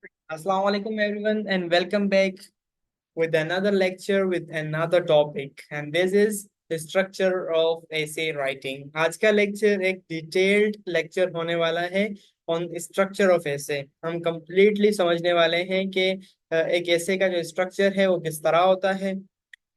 Assalamu alaikum everyone and welcome back with another lecture with another topic, and this is the structure of essay writing. आज का lecture एक detailed lecture होने वाला है on structure of essay. हम completely समझने वाले हैं कि एक essay का जो स्ट्रक्चर है वो किस तरह होता है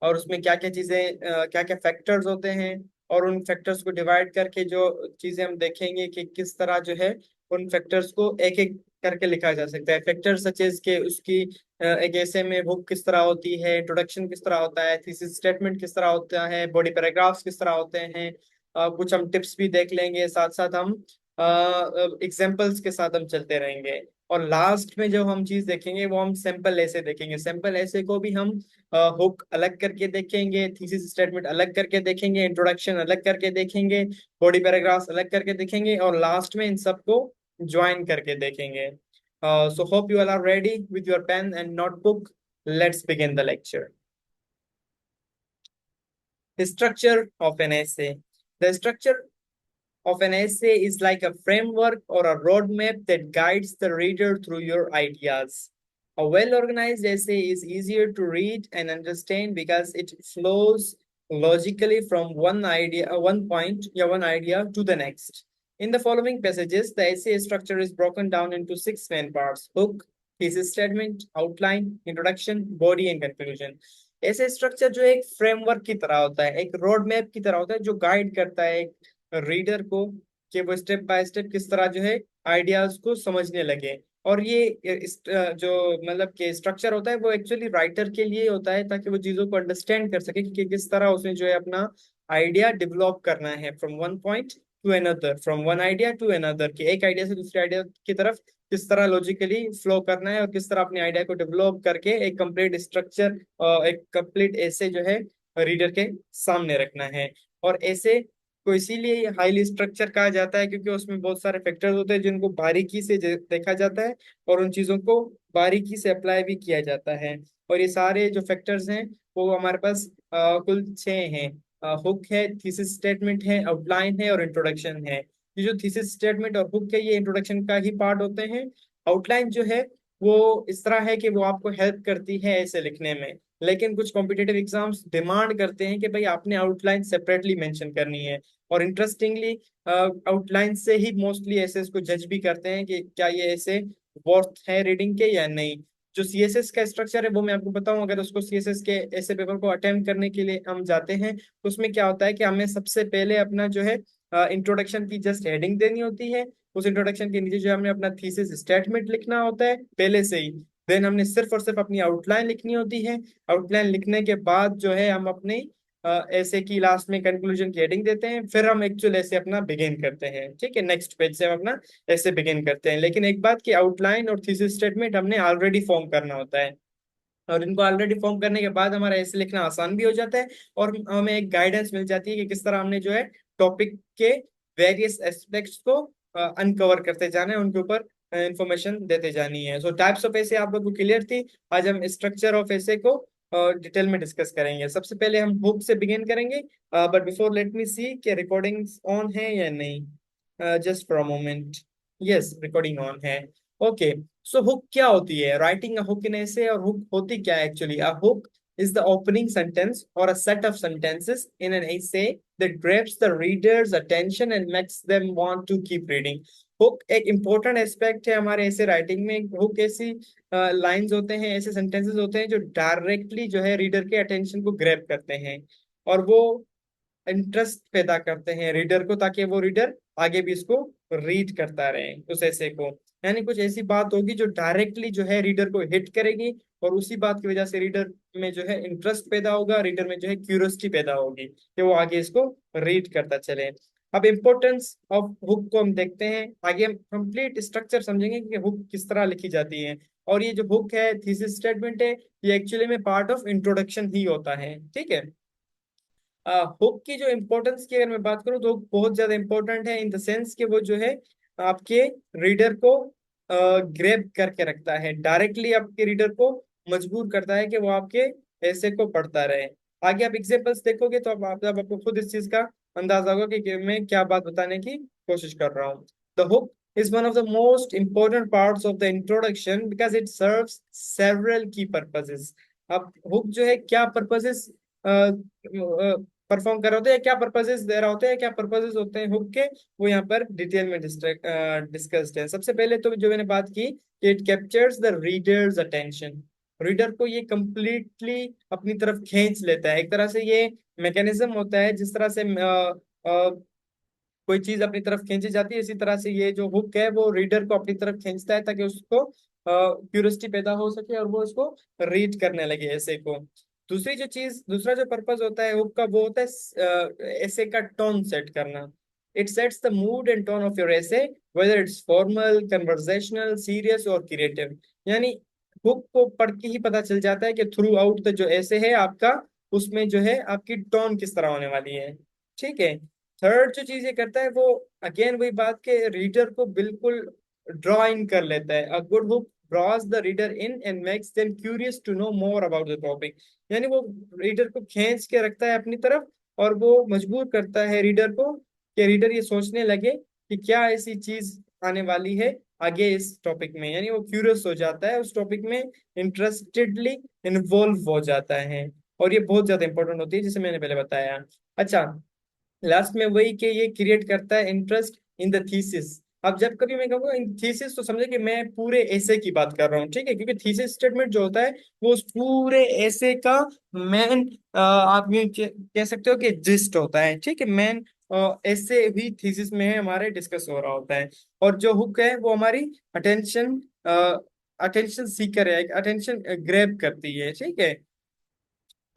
और उसमें क्या क्या चीजें क्या क्या फैक्टर्स होते हैं, और उन फैक्टर्स को डिवाइड करके जो चीजें हम देखेंगे कि किस तरह जो है उन फैक्टर्स को एक एक करके लिखा जा सकता है। फैक्टर सच एज के उसकी एक ऐसे में हुक किस तरह होती है, इंट्रोडक्शन किस तरह होता है, थीसिस स्टेटमेंट किस तरह होता है, बॉडी पैराग्राफ्स किस तरह होते हैं। कुछ हम टिप्स भी देख लेंगे, साथ साथ हम एग्जाम्पल्स के साथ हम चलते रहेंगे। और लास्ट में जो हम चीज देखेंगे वो हम सैंपल ऐसे देखेंगे। सैंपल ऐसे को भी हम हुक अलग करके देखेंगे, थीसिस स्टेटमेंट अलग करके देखेंगे, इंट्रोडक्शन अलग करके देखेंगे, बॉडी पैराग्राफ्स अलग करके देखेंगे, और लास्ट में इन सबको ज्वाइन करके देखेंगे। So hope you all are ready with your pen and notebook. Let's begin the lecture. The structure of an essay. The structure of an essay is like a framework or a roadmap that guides the reader through your ideas. A well-organized essay is easier to read and understand because it flows logically from one idea to the next. In the following passages, the essay structure is broken down into six main parts: hook, thesis statement, outline, introduction, body, and conclusion. ऐसे structure जो एक framework की तरह होता है, एक road map की तरह होता है, जो गाइड करता है रीडर को कि वो स्टेप बाय स्टेप किस तरह जो है आइडियाज को समझने लगे। और ये जो मतलब कि स्ट्रक्चर होता है वो एक्चुअली राइटर के लिए होता है, ताकि वो चीजों को अंडरस्टैंड कर सके कि किस तरह उसने जो है अपना आइडिया डेवलप करना है, from one point to another, from one idea to another, कि एक आइडिया से दूसरे आइडिया की तरफ किस तरह लॉजिकली फ्लो करना है और किस तरह अपने आइडिया को डेवलप करके एक कंप्लीट स्ट्रक्चर, एक कंप्लीट ऐसे जो है रीडर के सामने रखना है। और ऐसे को इसीलिए हाईली स्ट्रक्चर कहा जाता है क्योंकि उसमें बहुत सारे फैक्टर्स होते हैं जिनको बारीकी से देखा जाता है और उन चीजों को बारीकी से अप्लाई भी किया जाता है। और ये सारे जो फैक्टर्स हैं वो हमारे पास कुल छह हैं। हुक है, थीसिस स्टेटमेंट है, आउटलाइन है और इंट्रोडक्शन है। ये जो थीसिस स्टेटमेंट और हुक है ये इंट्रोडक्शन का ही पार्ट होते हैं। आउटलाइन जो है वो इस तरह है कि वो आपको हेल्प करती है ऐसे लिखने में, लेकिन कुछ कॉम्पिटिटिव एग्जाम्स डिमांड करते हैं कि भाई आपने आउटलाइन सेपरेटली मेंशन करनी है। और इंटरेस्टिंगली आउटलाइन से ही मोस्टली ऐसे इसको जज भी करते हैं कि क्या ये ऐसे वर्थ है रीडिंग के या नहीं। जो सीएसएस का स्ट्रक्चर है वो मैं आपको बताऊं, अगर उसको सीएसएस के ऐसे पेपर को अटेम्प्ट करने के लिए हम जाते हैं तो उसमें क्या होता है कि हमें सबसे पहले अपना जो है इंट्रोडक्शन की जस्ट हेडिंग देनी होती है। उस इंट्रोडक्शन के नीचे जो हमने अपना थीसिस स्टेटमेंट लिखना होता है पहले से ही। देन हमने सिर्फ और सिर्फ अपनी आउटलाइन लिखनी होती है। आउटलाइन लिखने के बाद जो है हम अपने ऐसे की लास्ट में कंक्लूजन की हेडिंग देते हैं, फिर हम एक्चुअल ऐसे अपना बिगिन करते हैं। ठीक है, नेक्स्ट पेज से हम अपना ऐसे बिगिन करते हैं। लेकिन एक बात की आउटलाइन और थीसिस स्टेटमेंट हमने ऑलरेडी फॉर्म करना होता है, और इनको ऑलरेडी फॉर्म करने के बाद हमारा ऐसे लिखना आसान भी हो जाता है और हमें एक गाइडेंस मिल जाती है कि किस तरह हमने जो है टॉपिक के वेरियस एस्पेक्ट्स को अनकवर करते जाना है, उनके ऊपर इंफॉर्मेशन देते जानी है। सो टाइप्स ऑफ ऐसे आप लोग को क्लियर थी। आज हम स्ट्रक्चर ऑफ ऐसे को डिटेल में डिस्कस करेंगे। सबसे पहले हम हुक से बिगिन करेंगे, बट बिफोर लेट मी सी कि रिकॉर्डिंग्स ऑन है या नहीं। Just for a moment. Yes, recording on है। ओके, सो हुक क्या होती है? राइटिंग अ हुक इन ऐसे, और हुक होती क्या है actually? A hook is the opening sentence or a set of sentences in an essay that grabs the reader's attention and makes them want to keep reading. Hook एक important aspect है हमारे ऐसे writing में। Hook ऐसी lines होते हैं, ऐसे sentences होते हैं जो डायरेक्टली जो है रीडर के अटेंशन को ग्रैब करते हैं और वो इंटरेस्ट पैदा करते हैं रीडर को, ताकि वो रीडर आगे भी इसको रीड करता रहे उस ऐसे को। यानी कुछ ऐसी बात होगी जो डायरेक्टली जो है रीडर को हिट करेगी, और उसी बात की वजह से रीडर में जो है इंटरेस्ट पैदा होगा, रीडर में जो है क्यूरियोसिटी पैदा होगी कि वो आगे इसको रीड करता चले। अब इम्पोर्टेंस ऑफ हुक को हम देखते हैं। आगे हम कंप्लीट स्ट्रक्चर समझेंगे कि हुक किस तरह लिखी जाती है। और ये जो हुक है, थीसिस स्टेटमेंट है, ये एक्चुअली में पार्ट ऑफ इंट्रोडक्शन ही होता है। ठीक है, हुक की जो इम्पोर्टेंस की अगर मैं बात करूँ तो बहुत ज्यादा इंपॉर्टेंट है इन द सेंस कि वो जो है आपके रीडर को ग्रैब करके रखता है, डायरेक्टली आपके रीडर को मजबूर करता है कि वो आपके ऐसे को पढ़ता रहे। आगे आप एग्जांपल्स देखोगे तो आपको खुद इस चीज का अंदाजा होगा कि मैं क्या बात बताने की कोशिश कर रहा हूँ। The hook is one of the most important parts of the introduction because it serves several key purposes. अब हुक जो है क्या पर्पसेस परफॉर्म कर रहे होते हैं, क्या पर्पसेस दे रहा होते हैं, क्या पर्पसेस होते हैं हुक के, वो यहाँ पर डिटेल में डिस्कस्ड है। सबसे पहले तो जो मैंने बात की कि it captures the readers attention. Reader को ये कंप्लीटली अपनी तरफ खींच लेता है। एक तरह से ये मैकेनिज्म होता है, जिस तरह से कोई चीज अपनी तरफ खींची जाती है, इसी तरह से ये जो हुक है वो रीडर को अपनी तरफ खींचता है ताकि उसको क्यूरियोसिटी पैदा हो सके और वो उसको रीड करने लगे ऐसे को। दूसरा जो पर्पस होता है हुक का, वो होता है ऐसे का टोन सेट करना। It sets the mood and tone of your essay, whether it's formal, conversational, serious और क्रिएटिव। यानी हुक को पढ़ के ही पता चल जाता है कि थ्रू आउट द जो ऐसे है आपका, उसमें जो है आपकी टोन किस तरह होने वाली है। ठीक है। थर्ड जो चीज ये करता है वो अगेन वही बात के रीडर को बिल्कुल ड्रॉ इन कर लेता है। A good book draws the reader in and makes them curious to know more about the topic. यानी वो रीडर को खींच के रखता है अपनी तरफ, और वो मजबूर करता है रीडर को कि रीडर ये सोचने लगे कि क्या ऐसी चीज आने वाली है आगे इस टॉपिक में। यानी वो क्यूरियस हो जाता है उस टॉपिक में, इंटरेस्टेडली इन्वॉल्व हो जाता है। और ये बहुत ज्यादा इंपॉर्टेंट होती है, जैसे मैंने पहले बताया। अच्छा, लास्ट में वही कि ये क्रिएट करता है इंटरेस्ट इन द थीसिस। अब जब कभी मैं कहूँगा इन थीसिस, तो समझे कि मैं पूरे ऐसे की बात कर रहा हूँ। ठीक है, क्योंकि थीसिस स्टेटमेंट जो होता है वो उस पूरे ऐसे का मेन, आप ये कह सकते हो कि जिस्ट होता है। ठीक है, मेन ऐसे भी थीसिस में है हमारे डिस्कस हो रहा होता है। और जो हुक है वो हमारी अटेंशन अटेंशन सीकर है, अटेंशन ग्रैब करती है। ठीक है।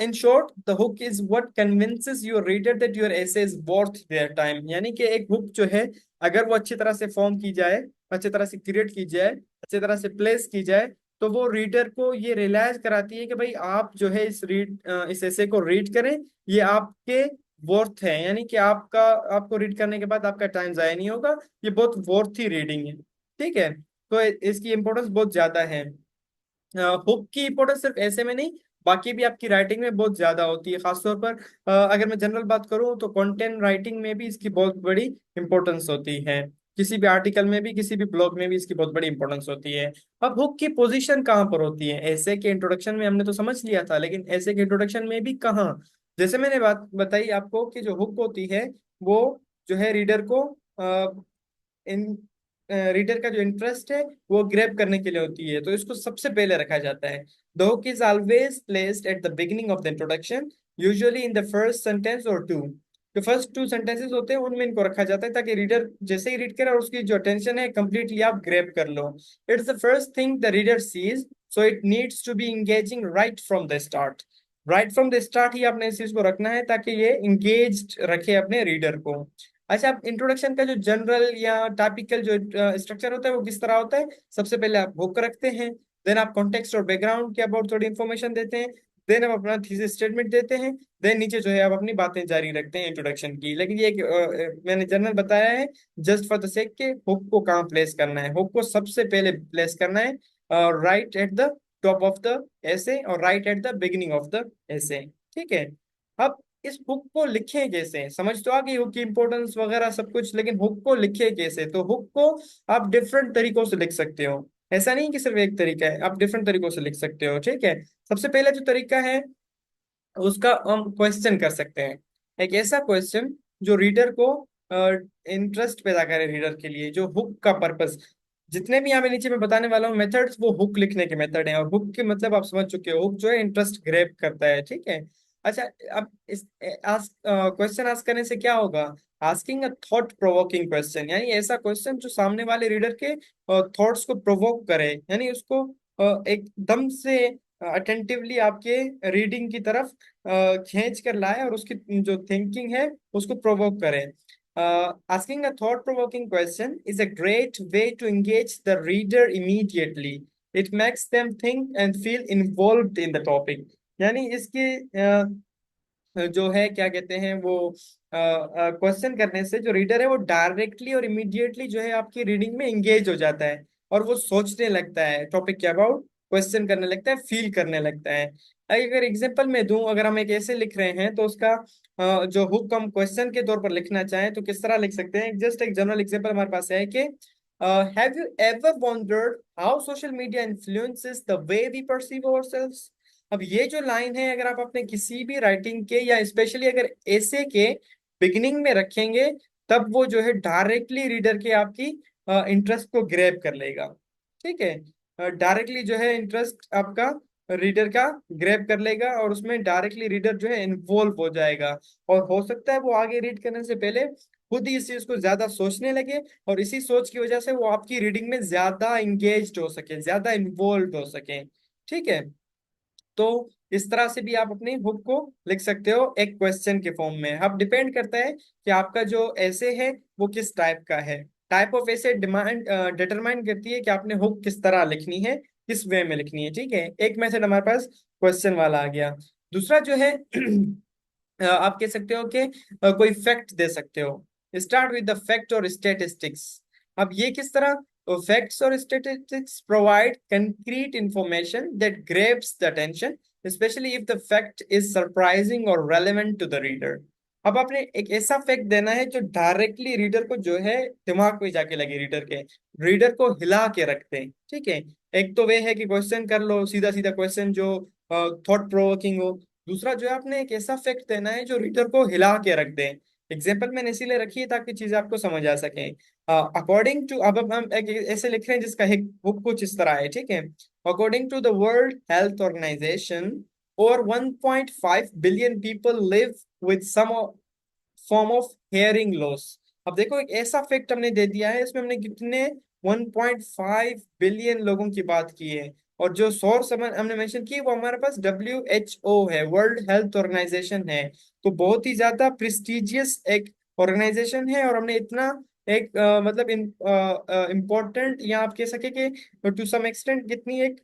In short, the hook is what convinces your reader that your essay is worth their time। यानी कि एक हुक जो है, अगर वो अच्छी तरह से फॉर्म की जाए, अच्छी तरह से क्रिएट की जाए, अच्छी तरह से प्लेस की जाए, तो वो रीडर को ये रियलाइज कराती है कि भाई आप जो है इस essay को रीड करें, ये आपके वर्थ है। यानी कि आपको रीड करने के बाद आपका टाइम जाया नहीं होगा, ये बहुत वर्थ ही रीडिंग है। ठीक है, तो इसकी इंपॉर्टेंस बहुत ज्यादा है। हुक की इंपॉर्टेंस सिर्फ ऐसे में नहीं, बाकी भी आपकी राइटिंग में बहुत ज्यादा होती है। खासतौर पर अगर मैं जनरल बात करूं तो कंटेंट राइटिंग में भी इसकी बहुत बड़ी इंपॉर्टेंस होती है। किसी भी आर्टिकल में भी, किसी भी ब्लॉग में भी इसकी बहुत बड़ी इंपॉर्टेंस होती है। अब हुक की पोजीशन कहाँ पर होती है? ऐसे के इंट्रोडक्शन में हमने तो समझ लिया था, लेकिन ऐसे के इंट्रोडक्शन में भी कहाँ? जैसे मैंने बात बताई आपको कि जो हुक होती है वो जो है रीडर को इन रीडर का जो इंटरेस्ट है वो ग्रैब करने के लिए होती है, तो इसको सबसे पहले रखा जाता है। The hook is always placed at the beginning of the introduction, usually in the first sentence और टू। जो फर्स्ट टू सेंटेंसेस होते हैं उनमें इनको रखा जाता है, ताकि रीडर जैसे ही रीड करे और उसकी जो अटेंशन है कंप्लीटली आप ग्रैब कर लो। It's the first thing the reader sees, so it needs to be engaging right from the start. Right from the start ही आपने इस चीज को रखना है ताकि ये इंगेज रखे अपने रीडर को। अच्छा, आप इंट्रोडक्शन का जो जनरल या टाइपिकल जो स्ट्रक्चर होता है वो किस तरह होता है? सबसे पहले आप हुक रखते हैं, देन आप कॉन्टेक्स्ट और बैकग्राउंड के अबाउट थोड़ी इन्फॉर्मेशन देते हैं, देन आप अपना थीसिस स्टेटमेंट देते हैं, देन नीचे जो है आप अपनी बातें जारी रखते हैं इंट्रोडक्शन की। लेकिन ये मैंने जनरल बताया है जस्ट फॉर द सेक के हुक को कहाँ प्लेस करना है। हुक को सबसे पहले प्लेस करना है right at the top of the ऐसे और right at the beginning of the ऐसे। ठीक है। अब इस हुक को लिखें कैसे? समझ तो आ गई हुक की इंपॉर्टेंस वगैरह सब कुछ, लेकिन हुक को लिखें कैसे? तो हुक को आप डिफरेंट तरीकों से लिख सकते हो। ऐसा नहीं कि सिर्फ एक तरीका है, आप डिफरेंट तरीकों से लिख सकते हो। ठीक है। सबसे पहला जो तरीका है उसका हम क्वेश्चन कर सकते हैं। एक ऐसा क्वेश्चन जो रीडर को इंटरेस्ट पैदा करे रीडर के लिए, जो हुक का पर्पस। जितने भी यहाँ पे नीचे मैं बताने वाला हूँ मेथड्स, वो हुक लिखने के मेथड हैं, और हुक के मतलब आप समझ चुके हो। हुक जो है इंटरेस्ट ग्रैब करता है। ठीक है। अच्छा, अब इस क्वेश्चन आस्क करने से क्या होगा? Asking a thought provoking question, यानी ऐसा क्वेश्चन जो सामने वाले रीडर के थॉट्स को प्रोवोक करे, यानी उसको एकदम से अटेंटिवली आपके रीडिंग की तरफ खींच कर लाए और उसकी जो थिंकिंग है उसको प्रोवोक करें। Asking a thought provoking question is a great way to engage the reader immediately. It makes them think and feel involved in the topic. यानी इसके जो है क्या कहते हैं वो क्वेश्चन करने से जो रीडर है वो डायरेक्टली और इमीडिएटली जो है आपकी रीडिंग में एंगेज हो जाता है, और वो सोचने लगता है टॉपिक के अबाउट, क्वेश्चन करने लगता है, फील करने लगता है। अगर एग्जांपल में दूं, अगर हम एक ऐसे लिख रहे हैं तो उसका जो हुक हम क्वेश्चन के तौर पर लिखना चाहें तो किस तरह लिख सकते हैं? जस्ट एक जनरल एग्जांपल हमारे पास है कि Have you ever wondered how social media influences the way we perceive ourselves? अब ये जो लाइन है, अगर आप अपने किसी भी राइटिंग के या स्पेशली अगर ऐसे के बिगिनिंग में रखेंगे, तब वो जो है डायरेक्टली रीडर के आपकी इंटरेस्ट को ग्रैब कर लेगा। ठीक है, डायरेक्टली जो है इंटरेस्ट आपका रीडर का ग्रैब कर लेगा और उसमें डायरेक्टली रीडर जो है इन्वॉल्व हो जाएगा। और हो सकता है वो आगे रीड करने से पहले खुद ही इस चीज को ज्यादा सोचने लगे, और इसी सोच की वजह से वो आपकी रीडिंग में ज्यादा इंगेज्ड हो सके, ज्यादा इन्वॉल्व हो सके। ठीक है, तो इस तरह से भी आप अपनी हुक को लिख सकते हो एक क्वेश्चन के फॉर्म में। अब डिपेंड करता है कि आपका जो ऐसे है वो किस टाइप का है। टाइप ऑफ ऐसे डिमांड डिटरमाइन करती है कि आपने हुक किस तरह लिखनी है, किस वे में लिखनी है। ठीक है, एक मेथड हमारे पास क्वेश्चन वाला आ गया। दूसरा जो है आप कह सकते हो कि कोई फैक्ट दे सकते हो। स्टार्ट विद द फैक्ट और स्टेटिस्टिक्स। अब ये किस तरह? फैक्ट्स और statistics provide concrete information that grabs the attention, specially if the fact is surprising और रेलेवेंट टू द रीडर। अब आपने एक ऐसा फैक्ट देना है जो डायरेक्टली रीडर को जो है दिमाग में जाके लगे, रीडर को हिला के रखते हैं। ठीक है, एक तो वे है कि क्वेश्चन कर लो, सीधा सीधा क्वेश्चन जो थॉट प्रोवोकिंग हो। दूसरा जो है आपने एक ऐसा फैक्ट देना है जो रीडर को हिला के रख दे। एग्जाम्पल मैंने इसीलिए रखी है ताकि चीजें आपको समझ आ सके। अकॉर्डिंग टू, अब हम एक ऐसे लिख रहे हैं जिसका एक बुक कुछ इस तरह है। ठीक है, according to the World Health Organization, और 1.5 billion people live with some form of hearing loss. अब देखो, एक ऐसा फैक्ट हमने दे दिया है, इसमें हमने कितने 1.5 बिलियन लोगों की बात की है। और जो सोर्स हमने मेंशन की वो हमारे पास WHO है, वर्ल्ड हेल्थ ऑर्गेनाइजेशन है। तो बहुत ही ज्यादा प्रेस्टिजियस एक ऑर्गेनाइजेशन है, और हमने इतना एक मतलब इम्पोर्टेंट, या आप कह सके कि टू सम एक्सटेंट कितनी एक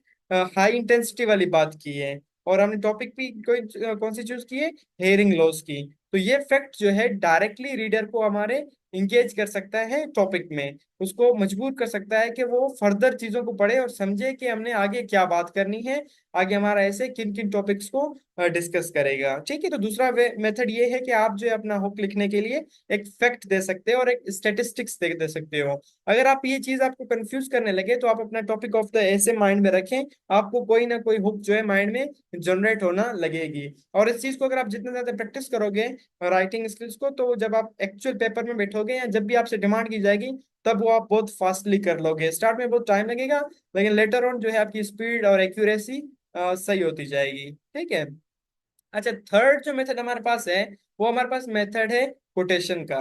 हाई इंटेंसिटी वाली बात की है। और हमने टॉपिक भी कोई कौन सी चूज की है? हेयरिंग लॉस की। तो ये फैक्ट जो है डायरेक्टली रीडर को हमारे इंगेज कर सकता है टॉपिक में, उसको मजबूर कर सकता है कि वो फर्दर चीजों को पढ़े और समझे कि हमने आगे क्या बात करनी है, आगे हमारा ऐसे किन किन टॉपिक्स को डिस्कस करेगा। ठीक है, तो दूसरा वे मेथड ये है कि आप जो है अपना हुक लिखने के लिए एक फैक्ट दे सकते हो और एक स्टेटिस्टिक्स दे सकते हो। अगर आप ये चीज आपको कंफ्यूज करने लगे तो आप अपना टॉपिक ऑफ द ऐसे माइंड में रखें, आपको कोई ना कोई हुक जो है माइंड में जनरेट होना लगेगी। और इस चीज को अगर आप जितने ज्यादा प्रैक्टिस करोगे राइटिंग स्किल्स को, तो जब आप एक्चुअल पेपर में बैठोगे या जब भी आपसे डिमांड की जाएगी, तब वो आप बहुत फास्टली कर लोगे। स्टार्ट में बहुत टाइम लगेगा, लेकिन लेटर ऑन जो है आपकी स्पीड और एक्यूरेसी सही होती जाएगी। ठीक है, अच्छा, थर्ड जो मेथड हमारे पास है वो हमारे पास मेथड है कोटेशन का।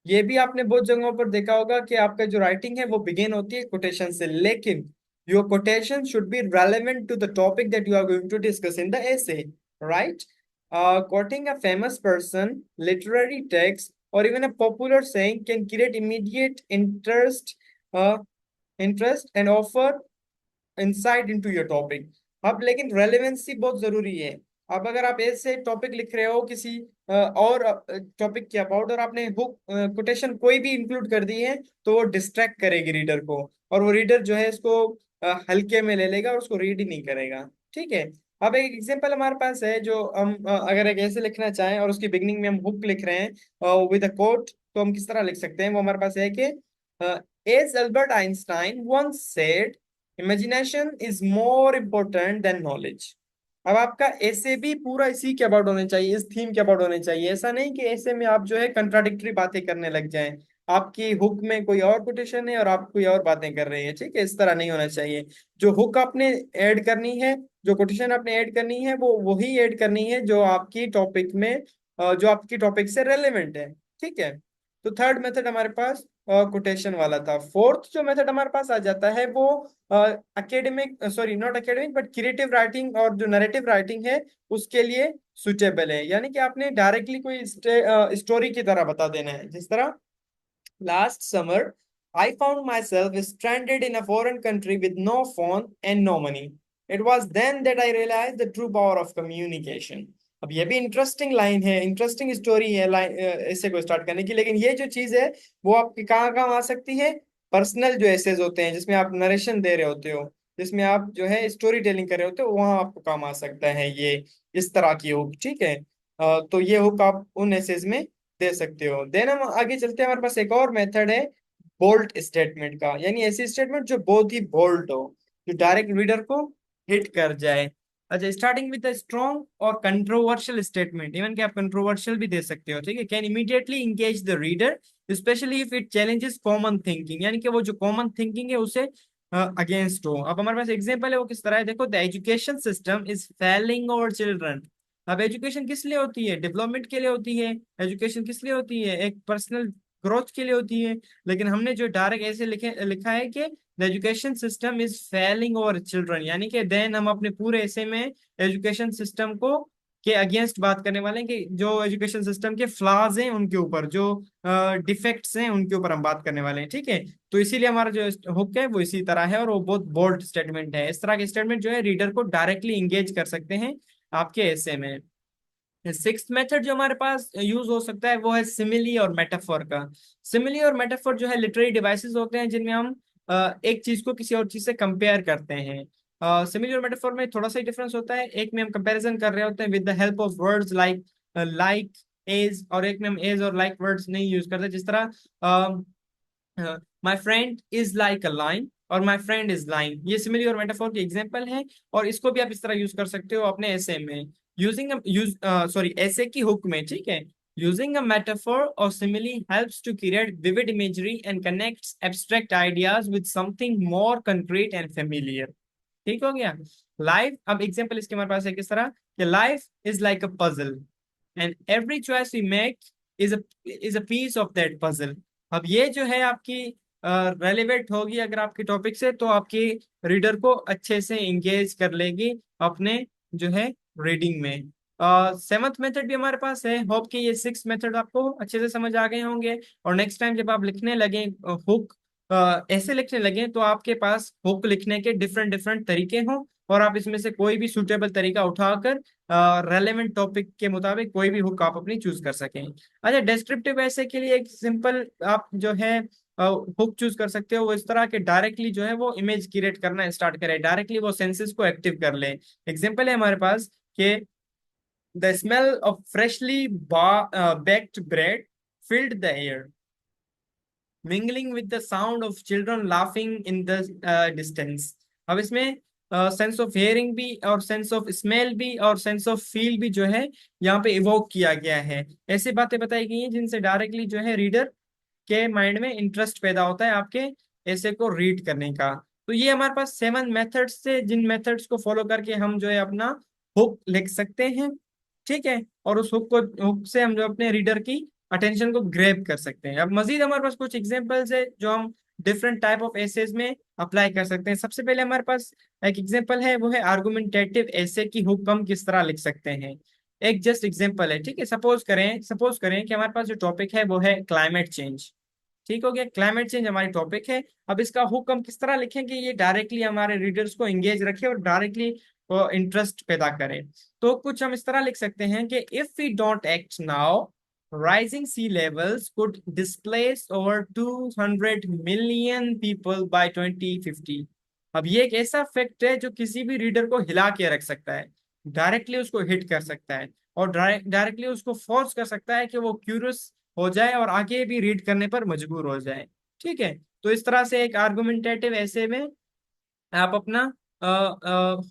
ये भी आपने बहुत जगहों पर देखा होगा कि आपका जो राइटिंग है वो बिगिन होती है कोटेशन से, लेकिन your quotation should be relevant to the topic that you are going to discuss in the essay, right? Quoting a famous person, literary text, or even a popular saying can create immediate uh, interest and offer insight into your topic. अब लेकिन relevancy बहुत जरूरी है। अब अगर आप ऐसे topic लिख रहे हो किसी और टॉपिक के अबाउट, और आपने बुक कोटेशन कोई भी इंक्लूड कर दी है, तो वो डिस्ट्रैक्ट करेगी रीडर को, और वो रीडर जो है इसको हल्के में ले लेगा और उसको रीड ही नहीं करेगा। ठीक है, अब एक एग्जांपल हमारे पास है जो हम अगर एक ऐसे लिखना चाहें और उसकी बिगनिंग में हम हुक लिख रहे हैं विद अ कोट, तो हम किस तरह लिख सकते हैं? वो हमारे पास है कि as Albert Einstein once said, imagination is more important than knowledge. अब आपका ऐसे भी पूरा इसी के अबाउट होने चाहिए, इस थीम के अबाउट होने चाहिए। ऐसा नहीं कि ऐसे में आप जो है कंट्राडिक्टरी बातें करने लग जाएं, आपकी हुक में कोई और कोटेशन है और आप कोई और बातें कर रहे हैं। ठीक है, इस तरह नहीं होना चाहिए। जो हुक आपने ऐड करनी है, जो कोटेशन आपने ऐड करनी है, वो वही ऐड करनी है जो आपकी टॉपिक में जो आपकी टॉपिक से रेलेवेंट है। ठीक है, तो थर्ड मेथड हमारे पास कोटेशन वाला था। फोर्थ जो मेथड हमारे पास आ जाता है वो academic, sorry not academic but creative writing और जो नरेटिव राइटिंग है उसके लिए सुटेबल है। यानी कि आपने डायरेक्टली कोई स्टोरी की तरह बता देना है। जिस तरह, last summer I found myself stranded in a foreign country with no phone and no money. It was then that I realized the true power of communication. अब ये भी इंटरेस्टिंग लाइन है, इंटरेस्टिंग स्टोरी है line ऐसे को start करने की। लेकिन ये जो चीज है वो आपकी कहाँ कहाँ आ सकती है? पर्सनल जो एसेज होते हैं जिसमें आप नरेशन दे रहे होते हो, जिसमें आप जो है स्टोरी टेलिंग कर रहे होते हो, वहां आपको काम आ सकता है ये इस तरह की हुक। ठीक है, तो ये हुक आप उन एसेज में दे सकते हो। देन हम आगे चलते हैं, हमारे पास एक और मेथड है बोल्ड स्टेटमेंट का, यानी ऐसी स्टेटमेंट जो बहुत ही बोल्ड हो, जो डायरेक्ट रीडर को हिट कर जाए। अच्छा, स्टार्टिंग विद स्ट्रॉन्ग और कंट्रोवर्शियल स्टेटमेंट, इवन कि आप कंट्रोवर्शियल भी दे सकते हो, ठीक है। Can immediately engage the reader specially if it challenges common thinking, यानी कि वो जो कॉमन थिंकिंग है उसे अगेंस्ट हो। अब हमारे पास एग्जांपल है, वो किस तरह है, देखो, the education system is failing over children. अब एजुकेशन किस लिए होती है? डेवलपमेंट के लिए होती है। एजुकेशन किस लिए होती है? एक पर्सनल ग्रोथ के लिए होती है। लेकिन हमने जो डायरेक्ट ऐसे लिखा है कि the education system is failing over children, यानी कि देन हम अपने पूरे ऐसे में एजुकेशन सिस्टम को के अगेंस्ट बात करने वाले हैं, कि जो एजुकेशन सिस्टम के फ्लॉज हैं उनके ऊपर, जो डिफेक्ट्स हैं उनके ऊपर हम बात करने वाले हैं, ठीक है। तो इसीलिए हमारा जो हुक है वो इसी तरह है, और वो बहुत बोल्ड स्टेटमेंट है। इस तरह के स्टेटमेंट जो है रीडर को डायरेक्टली इंगेज कर सकते हैं आपके ऐसे में। सिक्स्थ मेथड जो हमारे पास यूज हो सकता है वो है सिमिली और मेटाफोर का। सिमिली और मेटाफोर जो है लिटरेरी डिवाइसेस होते हैं, जिनमें हम एक चीज को किसी और चीज से कंपेयर करते हैं। सिमिली और मेटाफोर में थोड़ा सा ही डिफरेंस होता है। एक में हम कंपैरिजन कर रहे होते हैं with the help of words like like, as, और एक में हम एज और लाइक वर्ड्स नहीं यूज करते। जिस तरह my friend is like a line और माई फ्रेंड इज लाइन, ये सिमिली और मेटाफोर की एग्जाम्पल है। और इसको भी आप इस तरह यूज कर सकते हो अपने ऐसे में, यूजिंग यूज सॉरी ऐसे की हुक में, ठीक है। Using a metaphor or simile helps to create vivid imagery and connects abstract ideas with something more concrete and familiar. ठीक हो गया। लाइफ, अब एग्जाम्पल इसके हमारे पास है किस तरह, कि life is like a puzzle and every choice we make is is a piece of that puzzle. अब ये जो है आपकी रेलिवेंट होगी अगर आपके टॉपिक से, तो आपकी रीडर को अच्छे से इंगेज कर लेगी अपने जो है रीडिंग में। सेवंथ मेथड भी हमारे पास है। होप कि ये सिक्स मेथड आपको अच्छे से समझ आ गए होंगे, और नेक्स्ट टाइम जब आप लिखने लगे हुक, ऐसे लिखने लगे, तो आपके पास हुक लिखने के डिफरेंट डिफरेंट तरीके हों, और आप इसमें से कोई भी सुटेबल तरीका उठाकर रेलेवेंट टॉपिक के मुताबिक कोई भी हुक आप अपनी चूज कर सकें। अच्छा, डिस्क्रिप्टिव ऐसे के लिए एक सिंपल आप जो है हुक चूज कर सकते हो, वो इस तरह के डायरेक्टली जो है वो इमेज क्रिएट करना स्टार्ट करे, डायरेक्टली वो सेंसेस को एक्टिव कर ले। एग्जांपल है हमारे पास कि the smell of freshly baked bread filled the air, mingling with the sound of children laughing in the distance। अब इसमें सेंस ऑफ हेयरिंग भी और सेंस ऑफ स्मेल भी और सेंस ऑफ फील भी जो है यहाँ पे इवोक किया गया है। ऐसी बातें बताई गई हैं जिनसे डायरेक्टली जो है रीडर के माइंड में इंटरेस्ट पैदा होता है आपके ऐसे को रीड करने का। तो ये हमारे पास सेवन मेथड्स से, जिन मेथड्स को फॉलो करके हम जो है अपना हुक लिख सकते हैं, ठीक है। और उस हुक से हम जो अपने रीडर की अटेंशन को ग्रैब कर सकते हैं। अब मजीद हमारे पास कुछ एग्जांपल्स है जो हम डिफरेंट टाइप ऑफ एसेज में अप्लाई कर सकते हैं। सबसे पहले हमारे पास एक एग्जांपल है, वो है आर्गुमेंटेटिव एसे की हुक हम किस तरह लिख सकते हैं। एक जस्ट एग्जांपल है, ठीक है। सपोज करें कि हमारे पास जो टॉपिक है वो है क्लाइमेट चेंज। ठीक हो गया, क्लाइमेट चेंज हमारी टॉपिक है। अब इसका हुक हम किस तरह लिखेंगे, ये डायरेक्टली हमारे रीडर्स को एंगेज रखे और डायरेक्टली इंटरेस्ट पैदा करे। तो कुछ हम इस तरह लिख सकते हैं कि if we don't act now, rising sea levels could displace over 200 million people by 2050। अब ये एक ऐसा फैक्ट है जो किसी भी रीडर को हिला के रख सकता है, डायरेक्टली उसको हिट कर सकता है, और डायरेक्टली उसको फोर्स कर सकता है कि वो क्यूरियस हो जाए और आगे भी रीड करने पर मजबूर हो जाए, ठीक है। तो इस तरह से एक आर्गुमेंटेटिव ऐसे में आप अपना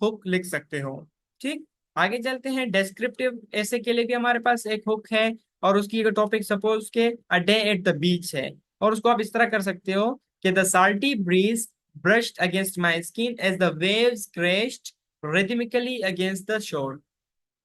हुक लिख सकते हो, ठीक। आगे चलते हैं, डेस्क्रिप्टिव ऐसे के लिए भी हमारे पास एक हुक है, और उसकी टॉपिक सपोज के a day at the beach है। और उसको आप इस तरह कर सकते हो कि the salty breeze brushed against my skin as the waves crashed rhythmically against the shore।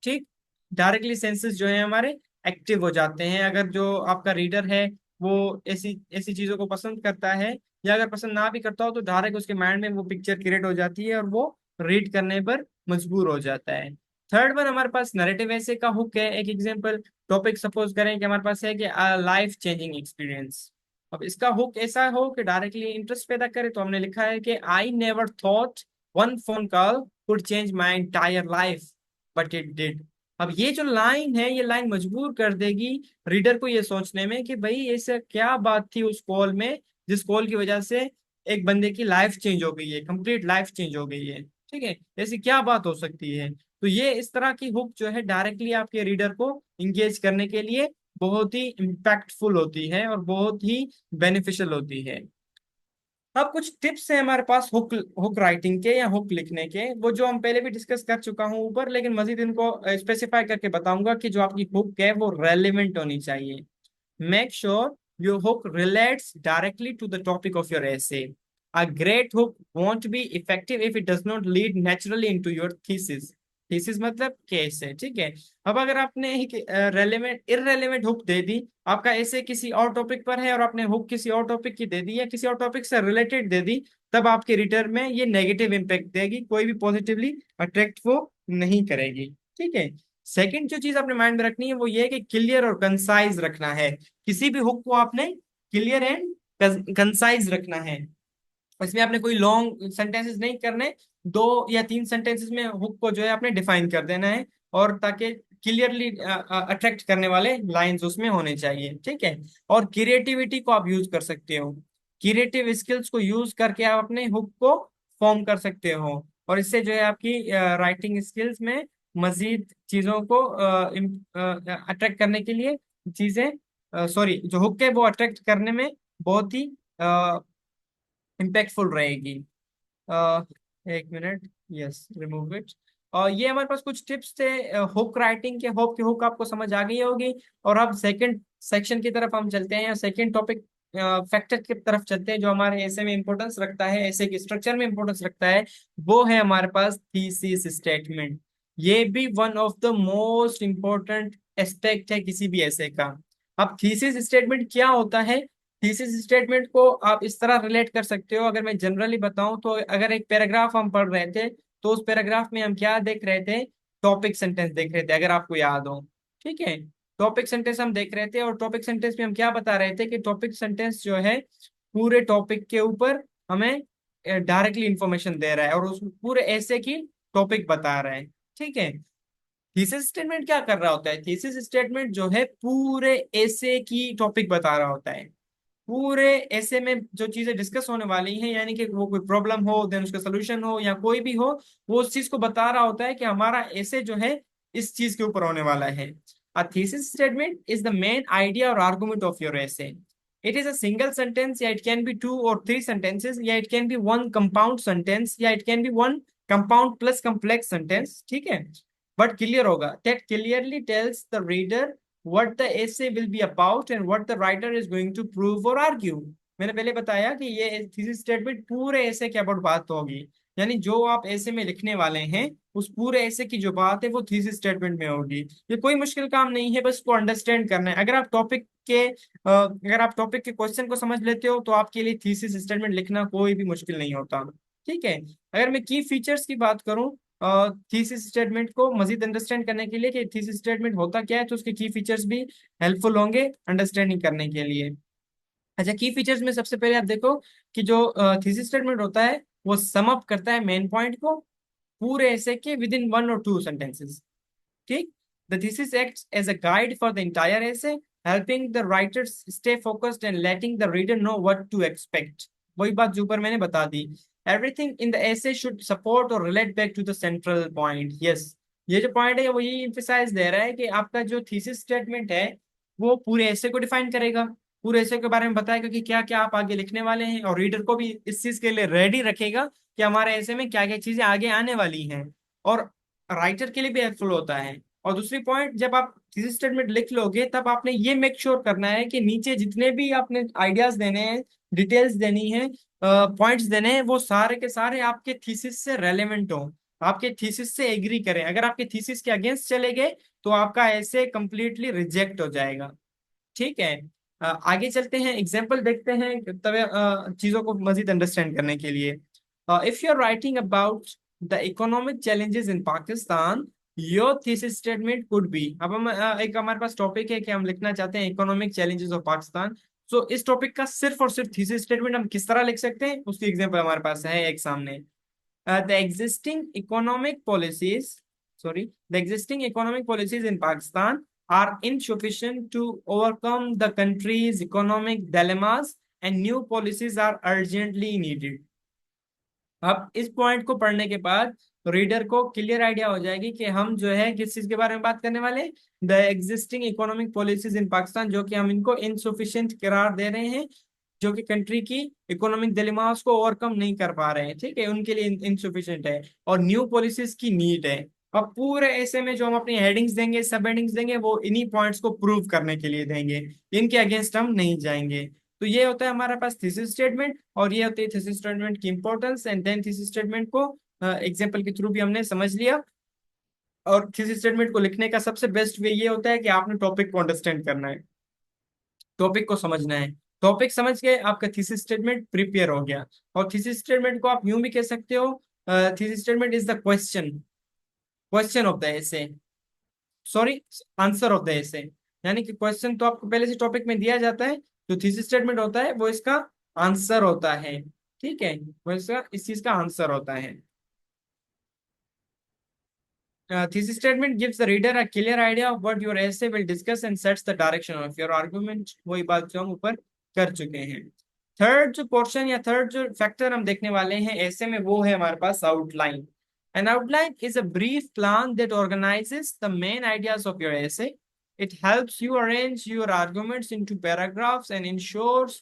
ठीक, डायरेक्टली सेंसेस जो है हमारे एक्टिव हो जाते हैं। अगर जो आपका रीडर है वो ऐसी ऐसी चीजों को पसंद करता है, या अगर पसंद ना भी करता हो, तो डायरेक्ट उसके माइंड में वो पिक्चर क्रिएट हो जाती है और वो रीड करने पर मजबूर हो जाता है। थर्ड वन हमारे पास नैरेटिव ऐसे का हुक है। एक एग्जांपल टॉपिक सपोज करें कि हमारे पास है कि लाइफ चेंजिंग एक्सपीरियंस। अब इसका हुक ऐसा हो कि डायरेक्टली इंटरेस्ट पैदा करे, तो हमने लिखा है कि I never thought one phone call could change my entire life but it did. अब ये जो लाइन है, ये लाइन मजबूर कर देगी रीडर को ये सोचने में कि भाई ऐसा क्या बात थी उस कॉल में, जिस कॉल की वजह से एक बंदे की लाइफ चेंज हो गई है, कंप्लीट लाइफ चेंज हो गई है, ठीक है। ऐसी क्या बात हो सकती है। तो ये इस तरह की हुक जो है डायरेक्टली आपके रीडर को इंगेज करने के लिए बहुत ही इम्पैक्टफुल होती है और बहुत ही बेनिफिशियल होती है। अब कुछ टिप्स हैं हमारे पास हुक हुक राइटिंग के या हुक लिखने के, वो जो हम पहले भी डिस्कस कर चुका हूँ ऊपर, लेकिन मजीद इनको स्पेसिफाई करके बताऊंगा कि जो आपकी हुक है वो रेलिवेंट होनी चाहिए। Make sure your hook relates directly to the topic of your essay. A great hook won't be effective if it does not lead naturally into your thesis. Thesis मतलब केस है, ठीक है। अब अगर आपने एक रेलेवेंट इररेलेवेंट हुक दे दी, आपका ऐसे किसी और टॉपिक पर है और आपने हुक किसी और टॉपिक की दे दी या किसी और टॉपिक से रिलेटेड दे दी, तब आपके रीडर में ये नेगेटिव इम्पैक्ट देगी, कोई भी पॉजिटिवली अट्रैक्ट वो नहीं करेगी, ठीक है। सेकंड जो चीज आपने माइंड में रखनी है वो ये है कि क्लियर और कंसाइज रखना है। किसी भी हुक को आपने क्लियर एंड कंसाइज रखना है। इसमें आपने कोई लॉन्ग सेंटेंसेस नहीं करने, 2 या 3 सेंटेंसेस में हुक को जो है आपने डिफाइन कर देना है, और ताकि क्लियरली अट्रैक्ट करने वाले लाइंस उसमें होने चाहिए, ठीक है। और क्रिएटिविटी को आप यूज कर सकते हो, क्रिएटिव स्किल्स को यूज करके आप अपने हुक को फॉर्म कर सकते हो, और इससे जो है आपकी राइटिंग स्किल्स में मजीद चीजों को अट्रैक्ट करने के लिए चीजें, सॉरी, जो हुक है वो अट्रैक्ट करने में बहुत ही इम्पैक्टफुल रहेगी। अ, एक मिनट, यस, रिमूव इट। और ये हमारे पास कुछ टिप्स थे हुक राइटिंग के। होप कि हुक आपको समझ आ गई होगी। और अब सेकंड सेक्शन की तरफ हम चलते हैं, या सेकंड टॉपिक फैक्टर की तरफ चलते हैं, जो हमारे ऐसे में इंपॉर्टेंस रखता है, ऐसे के स्ट्रक्चर में इंपॉर्टेंस रखता है। वो है हमारे पास थीसिस स्टेटमेंट। ये भी one of the most important aspect है किसी भी ऐसे का। अब थीसिस स्टेटमेंट क्या होता है? थीसिस स्टेटमेंट को आप इस तरह रिलेट कर सकते हो, अगर मैं जनरली बताऊं तो अगर एक पैराग्राफ हम पढ़ रहे थे, तो उस पैराग्राफ में हम क्या देख रहे थे? टॉपिक सेंटेंस देख रहे थे, अगर आपको याद हो, ठीक है। टॉपिक सेंटेंस हम देख रहे थे, और टॉपिक सेंटेंस में हम क्या बता रहे थे कि टॉपिक सेंटेंस जो है पूरे टॉपिक के ऊपर हमें डायरेक्टली इंफॉर्मेशन दे रहा है, और उस पूरे ऐसे की टॉपिक बता रहा है, ठीक है। थीसिस स्टेटमेंट क्या कर रहा होता है? थीसिस स्टेटमेंट जो है पूरे ऐसे की टॉपिक बता रहा होता है। पूरे ऐसे में जो चीजें डिस्कस होने वाली हैं, यानी कि वो कोई प्रॉब्लम हो, देन उसका सोल्यूशन हो, या कोई भी हो, वो उस चीज को बता रहा होता है कि हमारा ऐसे जो है इस चीज के ऊपर होने वाला है। A thesis statement is the main idea और argument of your essay. It is a single sentence, या it can be 2 or 3 sentences, या it can be one compound sentence, या it can be one compound plus complex sentence, ठीक है। But clear होगा, that clearly tells the reader what the essay will be about and what the writer is going to prove or argue. मैंने पहले बताया कि ये thesis statement पूरे ऐसे के अबाउट बात होगी, यानी जो आप ऐसे में लिखने वाले हैं उस पूरे ऐसे की जो बात है वो थीसिस स्टेटमेंट में होगी। ये कोई मुश्किल काम नहीं है, बस इसको अंडरस्टैंड करना है। अगर आप टॉपिक के क्वेश्चन को समझ लेते हो तो आपके लिए थीसिस स्टेटमेंट लिखना कोई भी मुश्किल नहीं होता, ठीक है। अगर मैं की फीचर्स की बात करूं थीसिस स्टेटमेंट को मजीद अंडरस्टैंड करने के लिए कि थीसिस स्टेटमेंट होता क्या है, तो उसके की फीचर्स भी हेल्पफुल होंगे अंडरस्टैंडिंग करने के लिए। अच्छा, की फीचर्स में सबसे पहले आप देखो कि जो थीसिस स्टेटमेंट होता है वो सम अप करता है मेन पॉइंट को पूरे ऐसे के विद इन 1 or 2 sentences, ठीक। The thesis acts as a guide for the entire essay, helping the writers stay focused and letting the reader know what to expect. वही बात जो ऊपर मैंने बता दी। Everything in the essay should support or relate back to the central point. Yes, ये जो point है वो यही emphasize दे रहा है कि आपका जो थीसिस स्टेटमेंट है वो पूरे ऐसे को डिफाइन करेगा, पूरे ऐसे के बारे में बताएगा कि क्या क्या आप आगे लिखने वाले हैं, और रीडर को भी इस चीज के लिए रेडी रखेगा कि हमारे ऐसे में क्या क्या चीजें आगे आने वाली हैं, और राइटर के लिए भी हेल्पफुल होता है। और दूसरी पॉइंट, जब आप थीसिस स्टेटमेंट लिख लोगे तब आपने ये मेक श्योर करना है कि नीचे जितने भी आपने आइडियाज देने हैं, डिटेल्स देनी है, पॉइंट्स देने हैं, वो सारे के सारे आपके थीसिस से रेलेवेंट हो, आपके थीसिस से एग्री करें। अगर आपके थीसिस के अगेंस्ट चले गए तो आपका ऐसे कंप्लीटली रिजेक्ट हो जाएगा, ठीक है। आगे चलते हैं, एग्जाम्पल देखते हैं तब चीजों को मजीद अंडरस्टैंड करने के लिए। If you are writing about the economic challenges in Pakistan, your thesis statement could be. अब हम एक हमारे पास टॉपिक है कि हम लिखना चाहते हैं इकोनॉमिक चैलेंजेस ऑफ पाकिस्तान। सो इस टॉपिक का सिर्फ और सिर्फ थीसिस स्टेटमेंट हम किस तरह लिख सकते हैं, उसकी एग्जाम्पल हमारे पास है एक सामने। The existing economic policies, the existing economic policies in Pakistan are insufficient to overcome the country's economic dilemmas, and new policies are urgently needed. अब इस पॉइंट को पढ़ने के बाद रीडर को क्लियर आइडिया हो जाएगी कि हम जो है किस चीज के बारे में बात करने वाले। द एग्जिस्टिंग इकोनॉमिक पॉलिसीज इन पाकिस्तान, जो कि हम इनको इनसुफिशिएंट करार दे रहे हैं, जो कि कंट्री की इकोनॉमिक डिलेमास को ओवरकम नहीं कर पा रहे हैं, ठीक है, उनके लिए इनसुफिशिएंट है, और न्यू पॉलिसीज की नीड है। अब पूरे ऐसे में जो हम अपनी हेडिंग्स देंगे, सब हेडिंग्स देंगे, वो इन्हीं पॉइंट्स को प्रूव करने के लिए देंगे, इनके अगेंस्ट हम नहीं जाएंगे। तो ये होता है हमारे पास थीसिस स्टेटमेंट, और ये होती है थीसिस स्टेटमेंट की importance. And then thesis statement को एग्जाम्पल के थ्रू भी हमने समझ लिया। और थीसिस स्टेटमेंट को लिखने का सबसे बेस्ट वे ये होता है कि आपने टॉपिक को अंडरस्टैंड करना है, टॉपिक को समझना है। टॉपिक समझ के आपका थीसिस स्टेटमेंट प्रिपेयर हो गया। और थीसिस स्टेटमेंट को आप यूं भी कह सकते हो, thesis statement is the question, question of the essay, sorry, answer of the essay. यानी कि क्वेश्चन तो आपको पहले से टॉपिक में दिया जाता है, जो थीसिस स्टेटमेंट होता है वो इसका आंसर होता है, ठीक है, वो इसका इस चीज का आंसर होता है। Thesis statement gives the reader a clear idea of what your essay will discuss and sets the direction of your argument। वही बात जो हम ऊपर कर चुके हैं। थर्ड जो पोर्शन या थर्ड जो फैक्टर हम देखने वाले हैं ऐसे में, वो है हमारे पास outline. An outline is a brief plan that organizes the main ideas of your essay. It helps you arrange your arguments into paragraphs and ensures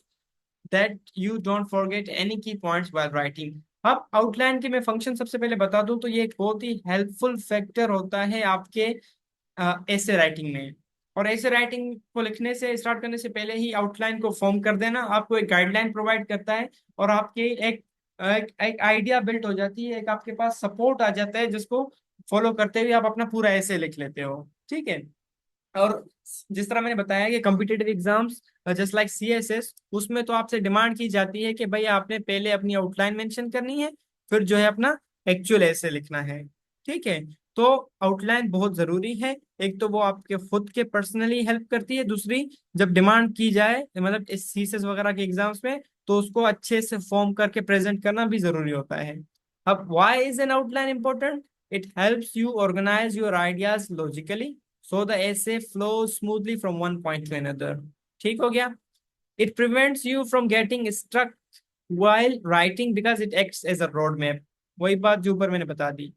that you don't forget any key points while writing। अब outline के मैं function सबसे पहले बता दूं तो ये एक बहुत ही हेल्पफुल फैक्टर होता है आपके ऐसे राइटिंग में। और ऐसे राइटिंग को लिखने से, स्टार्ट करने से पहले ही आउटलाइन को फॉर्म कर देना आपको एक गाइडलाइन प्रोवाइड करता है, और आपके एक आइडिया बिल्ट हो जाती है, एक आपके पास सपोर्ट आ जाता है जिसको फॉलो करते हुए आप अपना पूरा ऐसे लिख लेते हो, ठीक है। और जिस तरह मैंने बताया कि competitive exams just like CSS, उसमें तो आपसे डिमांड की जाती है कि भाई आपने पहले अपनी आउटलाइन मेंशन करनी है, फिर जो है अपना एक्चुअल ऐसे लिखना है, ठीक है। तो आउटलाइन बहुत जरूरी है। एक तो वो आपके खुद के पर्सनली हेल्प करती है, दूसरी जब डिमांड की जाए मतलब इस सीएसएस वगैरह के एग्जाम्स में, तो उसको अच्छे से फॉर्म करके प्रेजेंट करना भी जरूरी होता है। अब why is an outline important? It helps you organize your ideas logically so the essay flows smoothly from one point to another। ठीक हो गया। It prevents you from getting stuck while writing because it acts as a roadmap। वही बात जो ऊपर मैंने बता दी।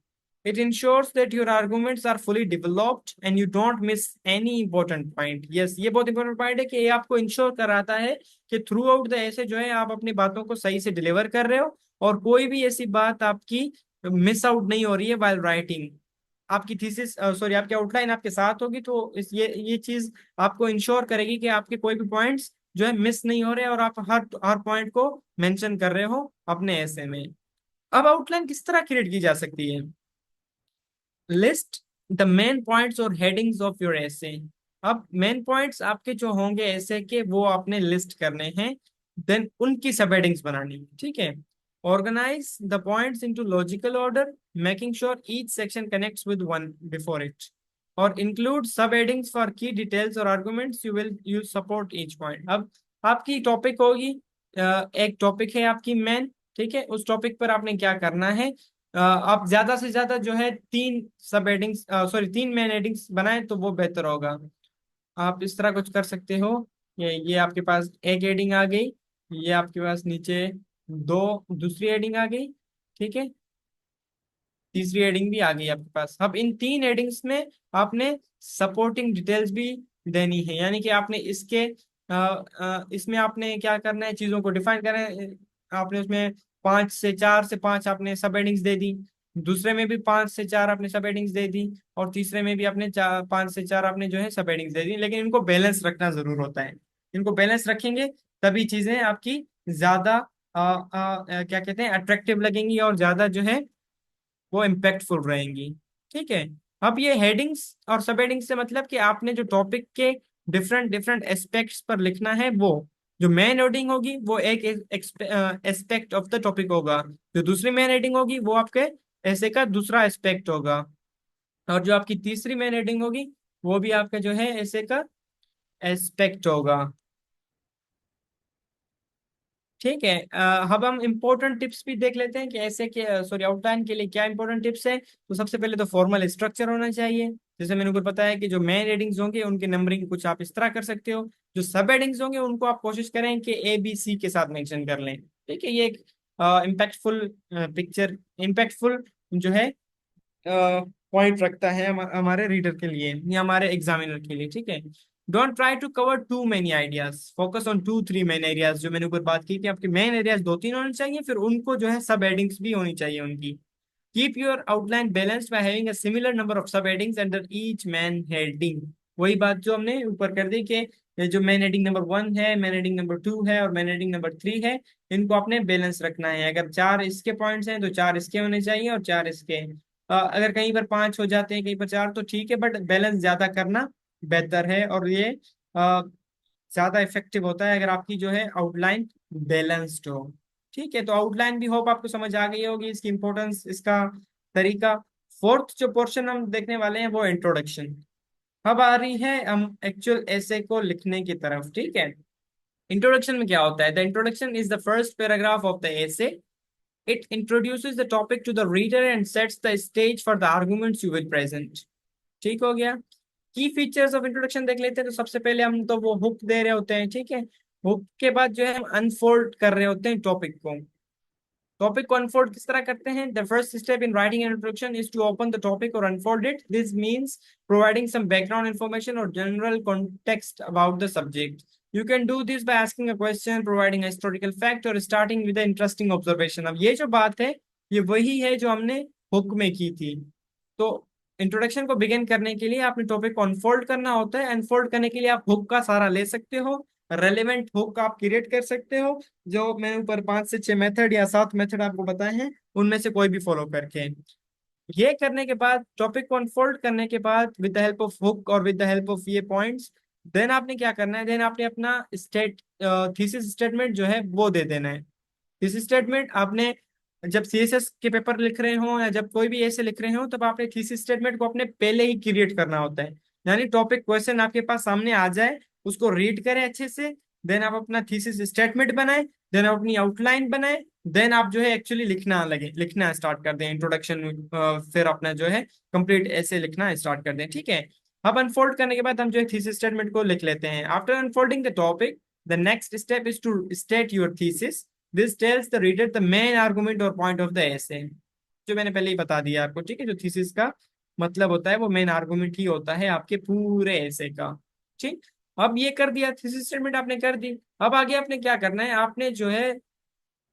It ensures that your arguments are fully developed and you don't miss any important point। Yes, ये बहुत important point है कि ये आपको इंश्योर कराता है कि थ्रू आउट द ऐसे जो है आप अपनी बातों को सही से डिलीवर कर रहे हो, और कोई भी ऐसी बात आपकी मिस आउट नहीं हो रही है while writing। आपकी थीसिस सॉरी आपकी आउटलाइन आपके साथ होगी, तो इस ये चीज आपको इंश्योर करेगी कि आपके कोई भी पॉइंट्स जो है मिस नहीं हो रहे, और आप हर हर पॉइंट को मेंशन कर रहे हो अपने ऐसे में। अब आउटलाइन किस तरह क्रिएट की जा सकती है? लिस्ट द मेन पॉइंट्स और हेडिंग्स ऑफ योर ऐसे। अब मेन पॉइंट्स आपके जो होंगे ऐसे के, वो आपने लिस्ट करने हैं, देन उनकी सब हेडिंग्स बनानी है, ठीक है। Organize the points into logical order, making sure each section connects with one before it. और include subheadings for key details or arguments you will use support each point. अब आपकी topic होगी, एक topic है आपकी main, ठीक है, उस टॉपिक पर आपने क्या करना है, आप ज्यादा से ज्यादा जो है तीन सब हेडिंग्स सॉरी तीन मेन हेडिंग्स बनाएं तो वो बेहतर होगा। आप इस तरह कुछ कर सकते हो। ये आपके पास एक हेडिंग आ गई, ये आपके पास नीचे दो दूसरी हेडिंग आ गई, ठीक है, तीसरी हेडिंग भी आ गई आपके पास। अब इन तीन हेडिंग्स में आपने सपोर्टिंग डिटेल्स भी देनी है, यानी कि आपने इसमें आपने क्या करना है, चीजों को डिफाइन करना है। आपने उसमें 5 से 4 से 5 आपने सब हेडिंग्स दे दी, दूसरे में भी 5 से 4 आपने सब हेडिंग्स दे दी, और तीसरे में भी आपने 5 से 4 आपने जो है सब हेडिंग्स दे दी। लेकिन इनको बैलेंस रखना जरूर होता है, इनको बैलेंस रखेंगे तभी चीजें आपकी ज्यादा क्या कहते हैं अट्रैक्टिव लगेंगी, और ज्यादा जो है वो इम्पैक्टफुल रहेंगी, ठीक है। अब ये हेडिंग्स और सब हेडिंग्स से मतलब कि आपने जो टॉपिक के डिफरेंट डिफरेंट एस्पेक्ट्स पर लिखना है, वो जो मेन हेडिंग होगी वो एक एस्पेक्ट ऑफ द टॉपिक होगा, जो दूसरी मेन हेडिंग होगी वो आपके ऐसे का दूसरा एस्पेक्ट होगा, और जो आपकी तीसरी मेन हेडिंग होगी वो भी आपका जो है ऐसे का एस्पेक्ट होगा, ठीक है। अब हम इम्पोर्टेंट टिप्स भी देख लेते हैं कि ऐसे के सॉरी आउटलाइन के लिए क्या इंपॉर्टेंट टिप्स है। तो सबसे पहले तो फॉर्मल स्ट्रक्चर होना चाहिए। जैसे मैंने ऊपर बताया कि जो मेन हेडिंग्स होंगे उनकी नंबरिंग कुछ आप इस तरह कर सकते हो, जो सब हेडिंग्स होंगे उनको आप कोशिश करें कि ABC के साथ मेंशन कर लें, ठीक है। ये एक इम्पैक्टफुल पिक्चर, इम्पैक्टफुल जो है पॉइंट रखता है हमारे रीडर के लिए या हमारे एग्जामिनर के लिए, ठीक है। Don't try to cover too many ideas, focus on two three main areas. जो मैंने ऊपर बात की कि आपके मेन एरियाज दो तीन होने चाहिए, फिर उनको जो है सब हेडिंग्स भी होनी चाहिए उनकी। Keep your outline balanced by having a similar number of sub headings under each main heading. वही बात जो हमने ऊपर कर दी कि ये जो मैन हेडिंग नंबर 1 है, मैन हेडिंग नंबर 2 है और मैन हेडिंग नंबर 3 है, इनको आपने बैलेंस रखना है। अगर चार इसके पॉइंट्स हैं तो चार इसके होने चाहिए और चार इसके। अगर कहीं पर पांच हो जाते हैं, कहीं पर चार, तो ठीक है, बट बैलेंस ज्यादा करना बेहतर है। और ये अ, ज्यादा इफेक्टिव होता है अगर आपकी जो है आउटलाइन बैलेंस्ड हो। ठीक है, तो आउटलाइन भी होप आपको समझ आ गई होगी, इसकी इंपॉर्टेंस, इसका तरीका। फोर्थ जो पोर्शन हम देखने वाले हैं वो इंट्रोडक्शन। अब आ रही है हम एक्चुअल ऐसे को लिखने की तरफ। ठीक है, इंट्रोडक्शन में क्या होता है? The introduction is the first paragraph of the essay. It introduces the topic to the reader and sets the stage for the arguments you will present. ठीक हो गया। की फीचर्स ऑफ इंट्रोडक्शन देख लेते हैं। तो सबसे पहले हम तो वो हुक दे रहे होते हैं, ठीक है। हुक के बाद जो है हम अनफोल्ड कर रहे होते हैं टॉपिक को। टॉपिक को अनफोल्ड किस तरह करते हैं? The first step in writing an introduction is to open the topic और unfold it. This means providing some background information और general context about the subject. You can do this by asking a question, providing a historical fact, or starting with an interesting observation. अब ये जो बात है, ये वही है जो हमने हुक में की थी। तो इंट्रोडक्शन को बिगिन करने के लिए आपने टॉपिक को अनफोल्ड करना होता है। अनफोल्ड करने के लिए आप हुक का सहारा ले सकते हो, रेलेवेंट हुक आप क्रिएट कर सकते हो, जो मैंने ऊपर 5 से 6 मेथड या 7 मेथड आपको बताए हैं, उनमें से कोई भी फॉलो करके। ये करने के बाद, टॉपिक को अनफोल्ड करने के बाद, with the help of hook और विद द हेल्प ऑफ ये पॉइंट्स, देन आपने क्या करना है? देन आपने अपना थीसिस स्टेटमेंट जो है वो दे देना है। थीसिस स्टेटमेंट आपने जब सीएसएस के पेपर लिख रहे हो या जब कोई भी ऐसे लिख रहे हो, तब आपने थीसिस स्टेटमेंट को अपने पहले ही क्रिएट करना होता है। यानी टॉपिक क्वेश्चन आपके पास सामने आ जाए, उसको रीड करें अच्छे से, देन आप अपना थीसिस स्टेटमेंट बनाए, देन आप अपनी आउटलाइन बनाए, देन आप जो है एक्चुअली लिखना स्टार्ट कर दें इंट्रोडक्शन। फिर अपना जो है कंप्लीट ऐसे लिखना स्टार्ट कर दें। ठीक है, अब अनफोल्ड करने के बाद हम जो है थीसिस स्टेटमेंट को लिख लेते हैं। After unfolding the topic, the next step is to state your thesis. This tells the reader the main argument or point of the essay. जो मैंने पहले ही बता दिया आपको, ठीक है। जो थीसिस का मतलब होता है वो मेन आर्गुमेंट ही होता है आपके पूरे एसे का। ठीक, अब ये कर दिया, थीसिस स्टेटमेंट आपने कर दी। अब आगे आपने क्या करना है? आपने जो है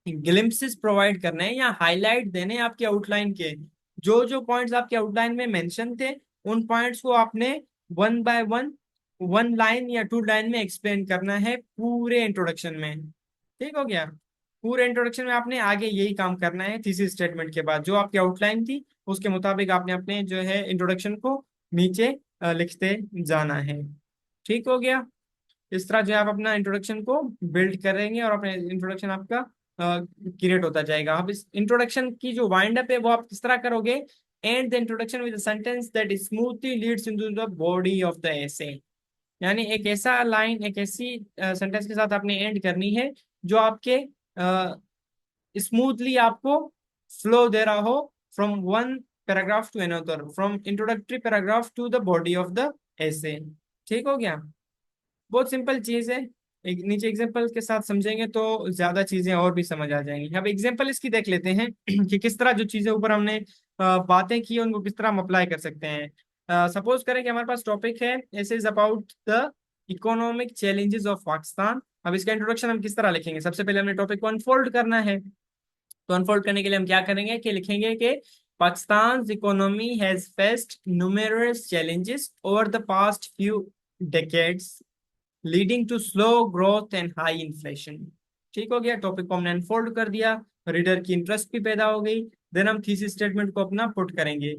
ग्लिम्पसेस प्रोवाइड करने हैं या हाईलाइट देने हैं आपके आउटलाइन के। जो जो पॉइंट्स आपके आउटलाइन में मेंशन थे, उन पॉइंट्स को आपने वन बाय वन, 1 लाइन या 2 लाइन में एक्सप्लेन करना है पूरे इंट्रोडक्शन में। ठीक हो गया। पूरे इंट्रोडक्शन में आपने आगे यही काम करना है। थीसिस स्टेटमेंट के बाद जो आपकी आउटलाइन थी उसके मुताबिक आपने अपने जो है इंट्रोडक्शन को नीचे लिखते जाना है। ठीक हो गया। इस तरह जो है आप अपना इंट्रोडक्शन को बिल्ड करेंगे और अपने इंट्रोडक्शन आपका क्रिएट होता जाएगा। अब इस इंट्रोडक्शन की जो वाइंड अप है वो आप किस तरह करोगे? End the introduction with sentence that smoothly leads into the body of the essay. यानी एक ऐसा लाइन, एक ऐसी सेंटेंस के साथ आपने एंड करनी है जो आपके स्मूथली आपको फ्लो दे रहा हो from one paragraph to another, from introductory paragraph to the body of the essay. ठीक हो गया। बहुत सिंपल चीज है। एक नीचे एग्जांपल के साथ समझेंगे तो ज्यादा चीजें और भी समझ आ जाएंगी। अब एग्जांपल इसकी देख लेते हैं कि किस तरह जो चीजें ऊपर हमने बातें की उनको किस तरह हम अप्लाई कर सकते हैं। सपोज करें कि हमारे पास टॉपिक है ऐसे is about the economic challenges of Pakistan. अब इसका इंट्रोडक्शन हम किस तरह लिखेंगे? सबसे पहले हमने टॉपिक को अनफोल्ड करना है। तो अनफोल्ड करने के लिए हम क्या करेंगे कि लिखेंगे कि Pakistan economy has faced numerous challenges over the past few decades leading to slow growth and high inflation. ठीक हो गया। टॉपिक को हमने अनफोल्ड कर दिया, रीडर की इंटरेस्ट भी पैदा हो गई। देन हम थीसिस स्टेटमेंट को अपना पुट करेंगे।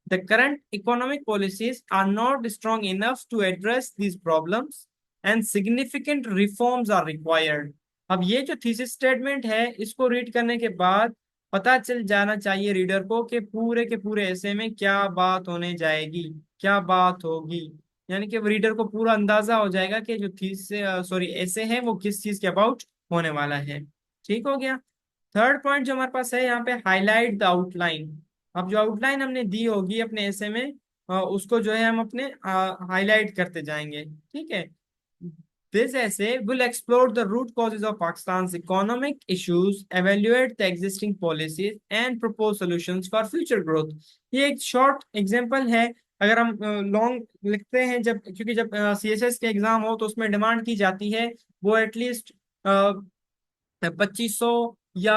The current economic policies are not strong enough to address these problems and significant reforms are required. अब ये जो थीसिस स्टेटमेंट है, इसको रीड करने के बाद पता चल जाना चाहिए रीडर को कि पूरे के पूरे ऐसे में क्या बात होने जाएगी, क्या बात होगी। यानी कि रीडर को पूरा अंदाजा हो जाएगा कि जो थीस सॉरी ऐसे है वो किस चीज के अबाउट होने वाला है। ठीक हो गया। थर्ड पॉइंट जो हमारे पास है यहाँ पे, हाईलाइट द आउटलाइन। अब जो आउटलाइन हमने दी होगी अपने ऐसे में, उसको जो है हम अपने हाईलाइट करते जाएंगे। ठीक है। This essay will explore the root causes of Pakistan's economic issues, evaluate the existing policies, and propose solutions for future growth. ये एक शॉर्ट एग्जाम्पल है अगर हम लॉन्ग लिखते हैं, जब क्योंकि जब सीएसएस के एग्जाम हो तो उसमें डिमांड की जाती है वो एटलीस्ट 2500 या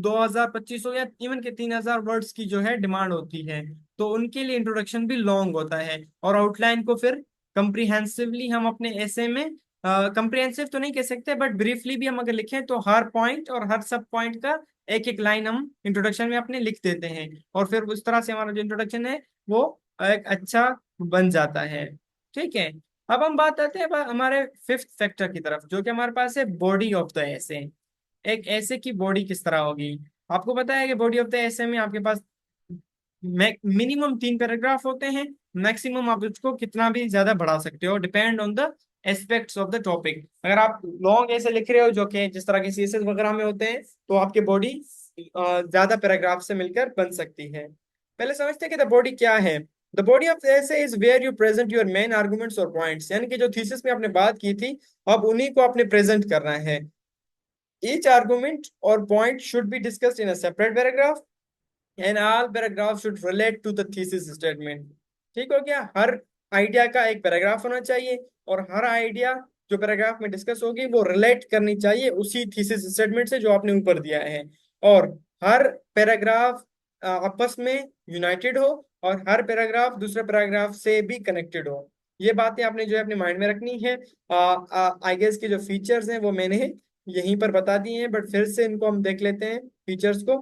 2500 या इवन के 3000 वर्ड्स की जो है डिमांड होती है। तो उनके लिए इंट्रोडक्शन भी लॉन्ग होता है, और आउटलाइन को फिर कंप्रीहेंसिवली हम अपने ऐसे में, कंप्रीहेंसिव तो नहीं कह सकते बट ब्रीफली भी हम अगर लिखें तो हर पॉइंट और हर सब पॉइंट का एक एक लाइन हम इंट्रोडक्शन में अपने लिख देते हैं, और फिर उस तरह से हमारा जो इंट्रोडक्शन है वो एक अच्छा बन जाता है। ठीक है। अब हम बात करते हैं अब हमारे फिफ्थ फैक्टर की तरफ, जो कि हमारे पास है बॉडी ऑफ द ऐसे। एक ऐसे की बॉडी किस तरह होगी। आपको पता है कि बॉडी ऑफ द ऐसे में आपके पास मिनिमम 3 पैराग्राफ होते हैं, मैक्सिमम आप उसको कितना भी ज्यादा बढ़ा सकते हो, depend on the aspects of the topic. अगर आप लॉन्ग ऐसे लिख रहे हो जो कि जिस तरह के सीएसएस वगैरह में होते हैं, तो आपकी बॉडी ज्यादा पैराग्राफ से मिलकर बन सकती है। पहले समझते हैं कि द बॉडी क्या है। The body of essay is where you present your main arguments और पॉइंट्स, यानी कि जो थीसिस में आपने बात की थी, अब उन्हीं को आपने प्रेजेंट करना है। Each argument or point should be discussed in a separate paragraph, and all paragraphs should relate to the thesis statement. ठीक हो गया। हर आइडिया का एक पैराग्राफ होना चाहिए, और हर आइडिया जो पैराग्राफ में डिस्कस होगी वो रिलेट करनी चाहिए उसी थीसिस स्टेटमेंट से जो आपने ऊपर दिया है। और हर पैराग्राफ आपस में यूनाइटेड हो, और हर पैराग्राफ दूसरे पैराग्राफ से भी कनेक्टेड हो। ये बातें आपने जो है अपने माइंड में रखनी है। आई गेस के जो फीचर्स हैं वो मैंने यहीं पर बता दिए हैं, बट फिर से इनको हम देख लेते हैं फीचर्स को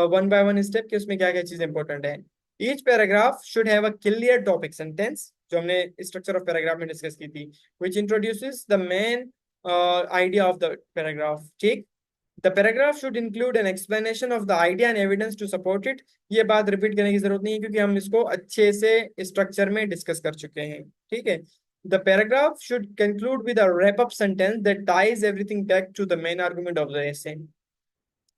वन बाय वन स्टेप, कि उसमें क्या क्या चीज इंपॉर्टेंट है। Each paragraph should have a clear topic sentence, जो हमने स्ट्रक्चर ऑफ पैराग्राफ में डिस्कस की थी, which introduces the main idea of the paragraph. ठीक। The paragraph should include an explanation of the idea and evidence to support it. ये बात repeat करने की जरूरत नहीं है, क्योंकि हम इसको अच्छे से स्ट्रक्चर में डिस्कस कर चुके हैं। ठीक है। The paragraph should conclude with a wrap-up sentence that ties everything back to the main argument of the essay.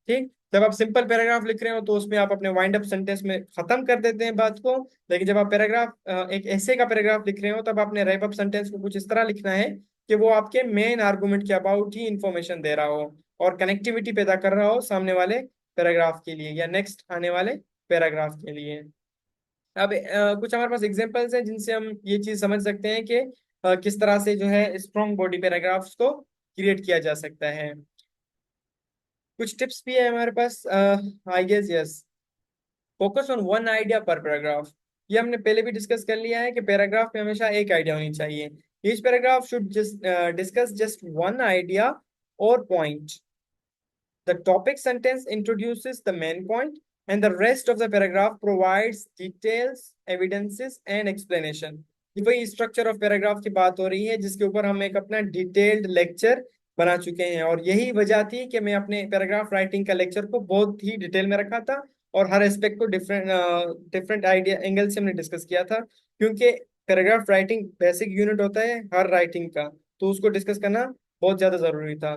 ठीक। जब आप सिंपल पैराग्राफ लिख रहे हो तो उसमें आप अपने वाइंड अप सेंटेंस में खत्म कर देते हैं बात को, लेकिन जब आप पैराग्राफ एक ऐसे का पैराग्राफ लिख रहे हो, तब आपने रैप अप सेंटेंस को कुछ इस तरह लिखना है कि वो आपके मेन आर्गुमेंट के अबाउट ही इंफॉर्मेशन दे रहा हो, और कनेक्टिविटी पैदा कर रहा हो सामने वाले पैराग्राफ के लिए या नेक्स्ट आने वाले पैराग्राफ के लिए। अब कुछ हमारे पास एग्जांपल्स हैं जिनसे हम ये चीज समझ सकते हैं कि किस तरह से जो है स्ट्रॉन्ग बॉडी पैराग्राफ्स को क्रिएट किया जा सकता है। कुछ टिप्स भी है हमारे पास, I guess yes. Focus on one idea per paragraph. ये हमने पहले भी डिस्कस कर लिया है कि पैराग्राफ में हमेशा एक आइडिया होनी चाहिए। Each paragraph should just discuss just one idea और point. The topic sentence introduces the main point, and the rest of the paragraph provides details, evidences, and explanation. ये वही स्ट्रक्चर ऑफ पैराग्राफ की बात हो रही है जिसके ऊपर हम एक अपना डिटेल्ड लेक्चर बना चुके हैं, और यही वजह थी कि मैं अपने पैराग्राफ राइटिंग का लेक्चर को बहुत ही डिटेल में रखा था, और हर एस्पेक्ट को डिफरेंट डिफरेंट आइडिया एंगल से हमने डिस्कस किया था, क्योंकि पैराग्राफ राइटिंग बेसिक यूनिट होता है हर राइटिंग का, तो उसको डिस्कस करना बहुत ज्यादा जरूरी था।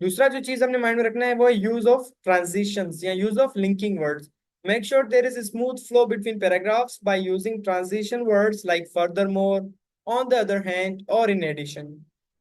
दूसरा जो चीज हमने माइंड में रखना है वो है यूज ऑफ ट्रांजिशंस या use of linking words. Make sure there is smooth flow between paragraphs by using transition words like furthermore, on the other hand or in addition.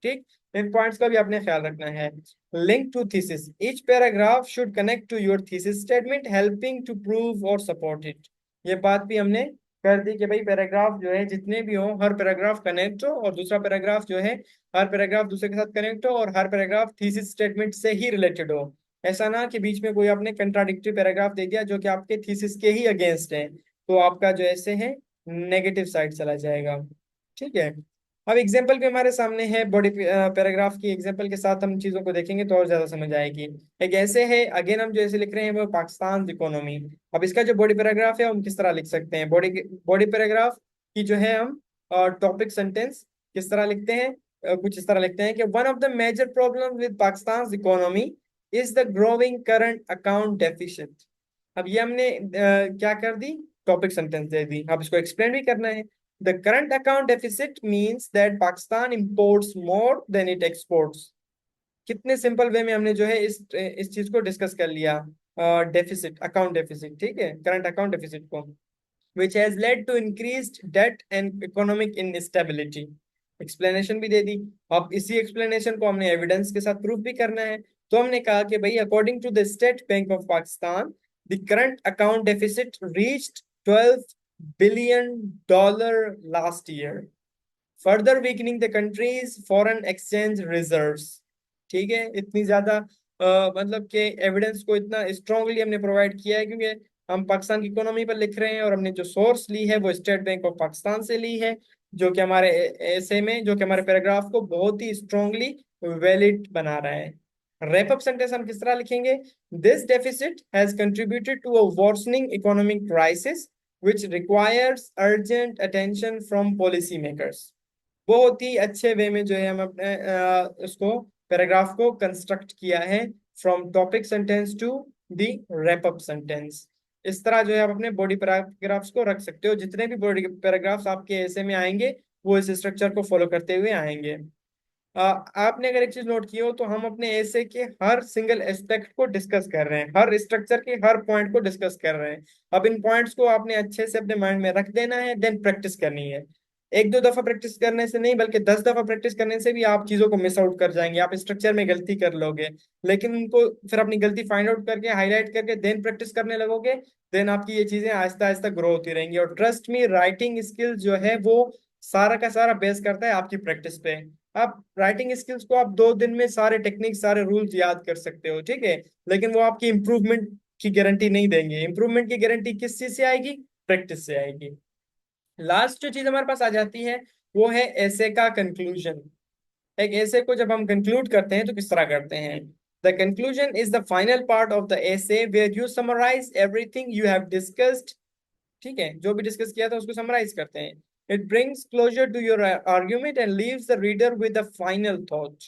ठीक। इन पॉइंट्स का भी आपने ख्याल रखना है। Link to thesis. Each paragraph should connect to your thesis statement, helping to prove और support it. ये बात भी हमने कर दी कि भाई पैराग्राफ जो है जितने भी हो, हर पैराग्राफ कनेक्ट हो, और दूसरा पैराग्राफ जो है हर पैराग्राफ दूसरे के साथ कनेक्ट हो, और हर पैराग्राफ थीसिस स्टेटमेंट से ही रिलेटेड हो। ऐसा ना कि बीच में कोई आपने कंट्राडिक्टरी पैराग्राफ दे दिया जो कि आपके थीसिस के ही अगेंस्ट है, तो आपका जो ऐसे है नेगेटिव साइड चला जाएगा। ठीक है। अब एग्जाम्पल भी हमारे सामने है, बॉडी पैराग्राफ की एग्जाम्पल के साथ हम चीजों को देखेंगे तो और ज्यादा समझ आएगी। एक ऐसे है, अगेन हम जो ऐसे लिख रहे हैं वो पाकिस्तान इकोनॉमी। अब इसका जो बॉडी पैराग्राफ है हम किस तरह लिख सकते हैं, बॉडी पैराग्राफ की जो है हम टॉपिक सेंटेंस किस तरह लिखते हैं, कुछ इस तरह लिखते हैं कि one of the major problem with Pakistan economy is the growing current account deficit. अब ये हमने क्या कर दी, टॉपिक सेंटेंस दे दी। अब इसको एक्सप्लेन भी करना है। The current account deficit means that Pakistan imports more than it exports. कितने सिंपल वे में हमने जो है इस चीज को डिस्कस कर लिया, डेफिसिट, अकाउंट डेफिसिट। ठीक है, करंट अकाउंट डेफिसिट को, which has led to increased debt and economic instability। Explanation भी दे दी। अब इसी एक्सप्लेनेशन को हमने एविडेंस के साथ प्रूफ भी करना है। तो हमने कहा कि भाई according to the State Bank of Pakistan the current account deficit reached 12 billion last year, further weakening the country's foreign exchange reserves। ठीक है, इतनी ज्यादा मतलब कि एविडेंस को इतना स्ट्रांगली हमने प्रोवाइड किया है क्योंकि हम पाकिस्तान की इकोनॉमी पर लिख रहे हैं और हमने जो सोर्स ली है वो स्टेट बैंक ऑफ पाकिस्तान से ली है, जो कि हमारे ऐसे में जो कि हमारे पैराग्राफ को बहुत ही स्ट्रांगली वैलिड बना रहा है। रैप अप सेंटेंस हम किस तरह लिखेंगे? This deficit has contributed to a worsening economic crisis which requires urgent attention from policy makers। बहुत ही अच्छे वे में जो है हम अपने उसको पैराग्राफ को कंस्ट्रक्ट किया है, from topic sentence to the wrap up sentence. इस तरह जो है आप अपने बॉडी पैराग्राफ्स को रख सकते हो, जितने भी बॉडी पैराग्राफ्स आपके ऐसे में आएंगे वो इस स्ट्रक्चर को फॉलो करते हुए आएंगे। आपने अगर एक चीज नोट की हो तो हम अपने ऐसे के हर सिंगल एस्पेक्ट को डिस्कस कर रहे हैं, हर स्ट्रक्चर के हर पॉइंट को डिस्कस कर रहे हैं। अब इन पॉइंट्स को आपने अच्छे से अपने माइंड में रख देना है, देन प्रैक्टिस करनी है। एक दो दफा प्रैक्टिस करने से नहीं बल्कि 10 दफा प्रैक्टिस करने से भी आप चीजों को मिस आउट कर जाएंगे, आप स्ट्रक्चर में गलती कर लोगे। लेकिन उनको फिर अपनी गलती फाइंड आउट करके हाईलाइट करके देन प्रैक्टिस करने लगोगे, देन आपकी ये चीजें आहिस्ता आहिस्ता ग्रो होती रहेंगी। और ट्रस्ट मी, राइटिंग स्किल्स जो है वो सारा का सारा बेस करता है आपकी प्रैक्टिस पे। आप राइटिंग स्किल्स को आप 2 दिन में सारे टेक्निक सारे रूल्स याद कर सकते हो, ठीक है, लेकिन वो आपकी इंप्रूवमेंट की गारंटी नहीं देंगे। इंप्रूवमेंट की गारंटी किस चीज से आएगी? प्रैक्टिस से आएगी। लास्ट जो चीज हमारे पास आ जाती है वो है ऐसे का कंक्लूजन। एक ऐसे को जब हम कंक्लूड करते हैं तो किस तरह करते हैं? The conclusion is the final part of the essay where you summarize everything you have discussed. ठीक है, जो भी डिस्कस किया था उसको समराइज करते हैं। It brings closure to your argument and leaves the reader with the final thought.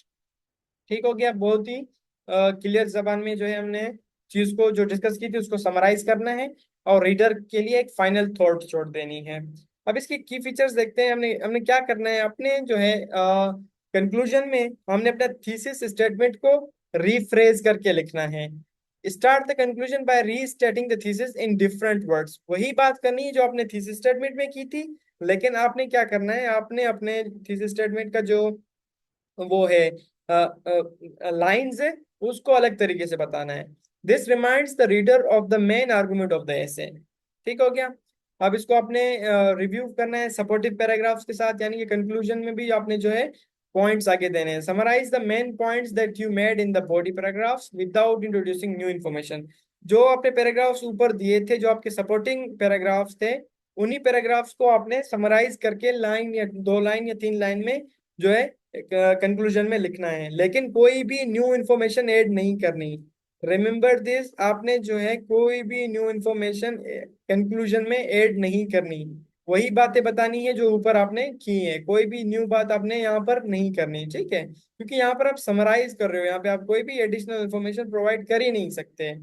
ठीक हो गया, बहुत ही क्लियर जबान में जो है हमने चीज को जो डिस्कस की थी उसको समराइज करना है और रीडर के लिए एक फाइनल थॉट छोड़ देनी है। अब इसके की फीचर्स देखते हैं। हमने हमने क्या करना है अपने जो है कंक्लूजन में, हमने अपना थीसिस स्टेटमेंट को रीफ्रेज करके लिखना है। Start the conclusion by restating the thesis in different words. वही बात करनी है जो आपने थीसिस स्टेटमेंट में की थी, लेकिन आपने क्या करना है, आपने अपने थीसिस स्टेटमेंट का जो वो है लाइंस है उसको अलग तरीके से बताना है। This reminds the reader of the main argument of the essay. ठीक हो गया। अब इसको आपने रिव्यू करना है सपोर्टिव पैराग्राफ्स के साथ, यानी कि कंक्लूजन में भी आपने जो है पॉइंट्स आगे देने हैं। Summarize the main points that you made in the body paragraphs without introducing new information. जो आपने पैराग्राफ्स ऊपर दिए थे, जो आपके सपोर्टिंग पैराग्राफ्स थे, उन्हीं पैराग्राफ्स को आपने समराइज करके लाइन या 2 लाइन या 3 लाइन में जो है कंक्लूजन में लिखना है, लेकिन कोई भी न्यू इन्फॉर्मेशन ऐड नहीं करनी। रिमेंबर दिस, आपने जो है कोई भी न्यू इन्फॉर्मेशन कंक्लूजन में ऐड नहीं करनी। वही बातें बतानी है जो ऊपर आपने की है, कोई भी न्यू बात आपने यहाँ पर नहीं करनी, ठीक है, क्योंकि यहाँ पर आप समराइज कर रहे हो, यहाँ पे आप कोई भी एडिशनल इन्फॉर्मेशन प्रोवाइड कर ही नहीं सकते।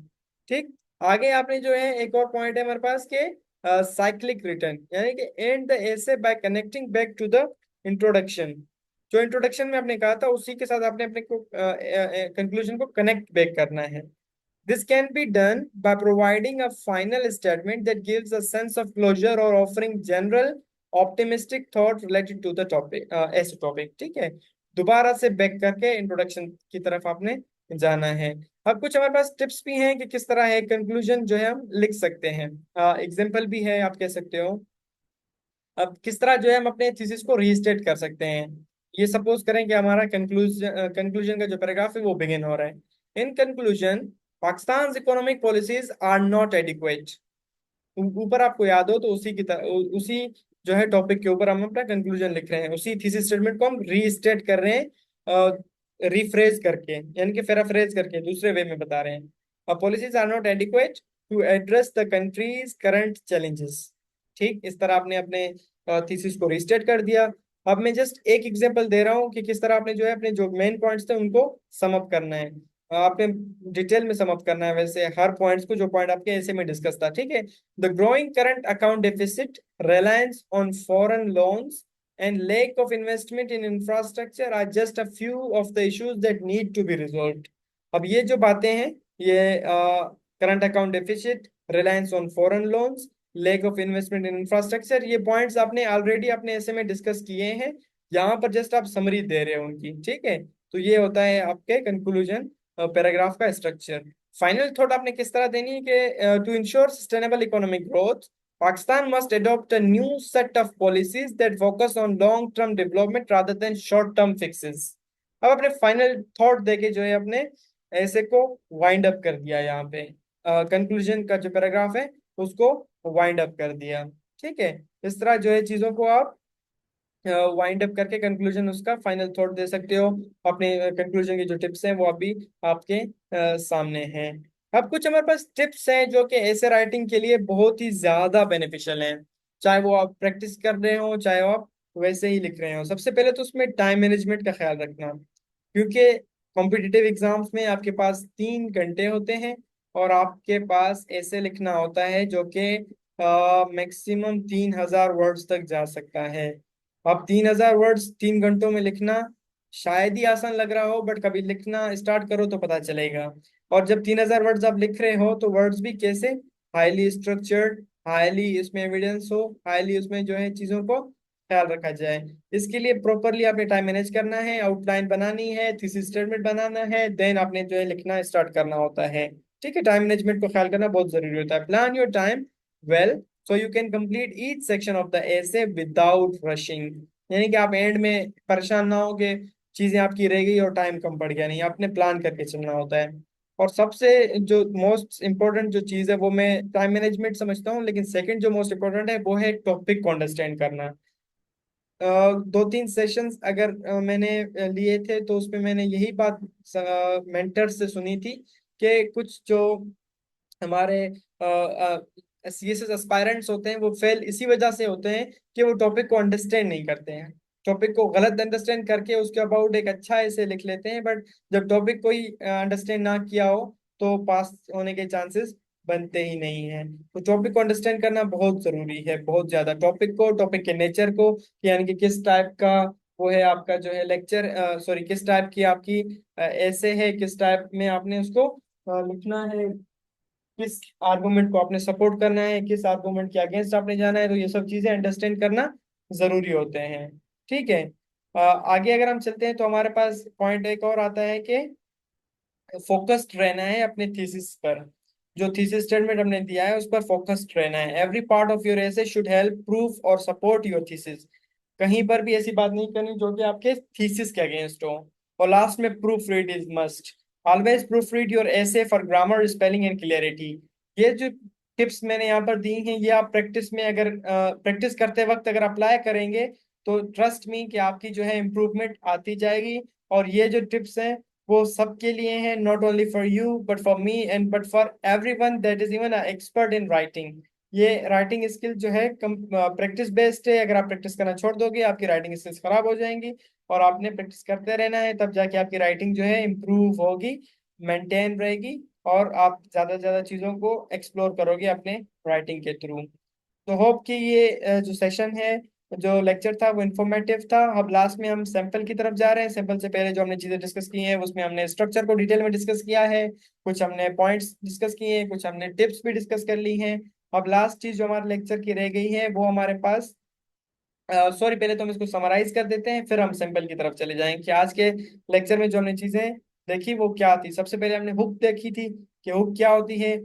ठीक। आगे आपने जो है एक और पॉइंट है हमारे पास के साइक्लिक रिटर्न, यानी कि end the essay by connecting back to the introduction. जो इंट्रोडक्शन में आपने कहा था उसी के साथ आपने अपने को कंक्लूजन को कनेक्ट बैक करना है। This can be done by providing a final statement that gives a sense of closure और offering general optimistic thought related to the topic, essay topic. ठीक है, दोबारा से बैक करके इंट्रोडक्शन की तरफ आपने जाना है। अब कुछ हमारे पास टिप्स भी हैं कि किस तरह है कंक्लूजन जो है हम लिख सकते हैं, एग्जाम्पल भी है आप कह सकते हो। अब किस तरह जो है हम अपने थीसिस को रीस्टेट कर सकते हैं। ये सपोज करें कि हमारा कंक्लूजन का जो पैराग्राफ है वो बिगिन हो रहा है। In conclusion, Pakistan economic policies are not adequate. ऊपर आपको याद हो तो उसी की तरह उसी जो है टॉपिक के ऊपर हम अपना कंक्लूजन लिख रहे हैं, उसी थीसिस स्टेटमेंट को हम रीस्टेट कर रहे हैं रिफ्रेज करके, यानी कि पैराफ्रेज करके दूसरे वे में बता रहे हैं। Policies are not adequate to address the country's current challenges. ठीक, इस तरह आपने अपने थीसिस को रीस्टेट कर दिया। अब मैं जस्ट एक एग्जांपल दे रहा हूँ कि किस तरह आपने जो है अपने जो मेन पॉइंट्स थे उनको सम अप करना है। आपने डिटेल में सम अप करना है वैसे हर पॉइंट्स को, जो पॉइंट आपके ऐसे में डिस्कस था। ठीक है, the growing current account deficit, reliance on foreign loans and lack of investment in infrastructure are just a few of the issues that need to be resolved। अब ये जो बातें हैं, ये current account deficit, reliance on foreign loans, lake of investment in infrastructure, ये points आपने already अपने ऐसे में डिस्कस किए हैं। यहाँ पर जस्ट आप समरी दे रहे हो उनकी। ठीक है, तो ये होता है आपके कंक्लूजन पैराग्राफ का स्ट्रक्चर। फाइनल थॉट आपने किस तरह देनी है कि to ensure sustainable economic growth, Pakistan must adopt a new set of policies that focus on long-term development rather than short-term fixes. अब अपने फाइनल थॉट देके जो है अपने ऐसे को वाइंड अप कर दिया यहाँ पे, कंक्लूजन का जो पैराग्राफ है उसको वाइंड अप कर दिया। ठीक है, इस तरह जो है चीजों को आप वाइंड अप करके कंक्लूजन उसका फाइनल थॉट दे सकते हो। अपने कंक्लूजन की जो टिप्स हैं वो अभी आपके सामने हैं। अब कुछ हमारे पास टिप्स हैं जो कि ऐसे राइटिंग के लिए बहुत ही ज्यादा बेनिफिशियल हैं, चाहे वो आप प्रैक्टिस कर रहे हो चाहे वो आप वैसे ही लिख रहे हो। सबसे पहले तो उसमें टाइम मैनेजमेंट का ख्याल रखना, क्योंकि कॉम्पिटिटिव एग्जाम्स में आपके पास 3 घंटे होते हैं और आपके पास ऐसे लिखना होता है जो कि मैक्सिमम 3,000 वर्ड्स तक जा सकता है। अब 3,000 वर्ड्स 3 घंटों में लिखना शायद ही आसान लग रहा हो, बट कभी लिखना स्टार्ट करो तो पता चलेगा। और जब 3,000 वर्ड्स आप लिख रहे हो तो वर्ड्स भी कैसे, हाईली स्ट्रक्चर्ड, हाईली इसमें एविडेंस हो, हाईली उसमें जो है चीजों को ख्याल रखा जाए। इसके लिए प्रॉपरली आपने टाइम मैनेज करना है, आउटलाइन बनानी है, थीसिस स्टेटमेंट बनाना है, देन आपने जो है लिखना स्टार्ट करना होता है। ठीक है, टाइम मैनेजमेंट को ख्याल करना बहुत जरूरी होता है। Plan your time well so you can complete each section of the essay without rushing, यानी कि आप एंड में परेशान ना हो कि चीजें आपकी रह गई और टाइम कम पड़ गया, नहीं, आपने प्लान करके चलना होता है। और सबसे जो मोस्ट इम्पोर्टेंट जो चीज है वो मैं टाइम मैनेजमेंट समझता हूँ, लेकिन सेकंड जो मोस्ट इम्पोर्टेंट है वो है टॉपिक को अंडरस्टैंड करना। 2-3 सेशंस अगर मैंने लिए थे तो उसमें मैंने यही बात मेंटर से सुनी थी कि कुछ जो हमारे सीएसएस एस्पायरेंट्स होते हैं वो फेल इसी वजह से होते हैं कि वो टॉपिक को अंडरस्टैंड नहीं करते हैं। टॉपिक को गलत अंडरस्टैंड करके उसके अबाउट एक अच्छा ऐसे लिख लेते हैं, बट जब टॉपिक को ही अंडरस्टैंड ना किया हो तो पास होने के चांसेस बनते ही नहीं हैं। तो टॉपिक को अंडरस्टैंड करना बहुत जरूरी है, बहुत ज्यादा। टॉपिक को, टॉपिक के नेचर को, यानी कि किस टाइप का वो है आपका जो है लेक्चर, सॉरी किस टाइप की आपकी ऐसे है, किस टाइप में आपने उसको लिखना है, किस आर्गुमेंट को आपने सपोर्ट करना है, किस आर्गुमेंट के अगेंस्ट आपने जाना है, तो ये सब चीजें अंडरस्टैंड करना जरूरी होते हैं। ठीक है, आगे अगर हम चलते हैं तो हमारे पास पॉइंट एक और आता है कि फोकस्ड रहना है अपने थीसिस पर। जो थीसिस स्टेटमेंट हमने दिया है उस पर फोकस्ड रहना है। Every part of your essay should help proof और सपोर्ट योर थीसिस। कहीं पर भी ऐसी बात नहीं करनी जो कि आपके थीसिस के अगेंस्ट हो। और लास्ट में proof read is must. Always proof read your essay for grammar, spelling and clarity. ये जो टिप्स मैंने यहाँ पर दी हैं ये आप प्रैक्टिस में अगर प्रैक्टिस करते वक्त अगर अप्लाई करेंगे तो ट्रस्ट मी कि आपकी जो है इम्प्रूवमेंट आती जाएगी। और ये जो टिप्स हैं वो सबके लिए है, not only for you but for me and but for everyone that is even expert in writing. ये राइटिंग स्किल जो है प्रैक्टिस बेस्ड है। अगर आप प्रैक्टिस करना छोड़ दोगे आपकी राइटिंग स्किल्स खराब हो जाएंगी, और आपने प्रैक्टिस करते रहना है, तब जाके आपकी राइटिंग जो है इम्प्रूव होगी, मेंटेन रहेगी, और आप ज्यादा से ज्यादा चीजों को एक्सप्लोर करोगे अपने राइटिंग के थ्रू। तो होप कि ये जो सेशन है, जो लेक्चर था वो इन्फॉर्मेटिव था। अब लास्ट में हम सैंपल की तरफ जा रहे हैं। सैंपल से पहले जो हमने चीजें डिस्कस की हैं उसमें हमने स्ट्रक्चर को डिटेल में डिस्कस किया है, कुछ हमने पॉइंट्स डिस्कस किए हैं, कुछ हमने टिप्स भी डिस्कस कर ली हैं। अब लास्ट चीज जो हमारे लेक्चर की रह गई है वो हमारे पास, सॉरी पहले तो हम इसको समराइज कर देते हैं फिर हम सैंपल की तरफ चले जाएंगे कि आज के लेक्चर में जो हमने चीजें देखी वो क्या थी। सबसे पहले हमने हुक देखी थी कि हुक क्या होती है।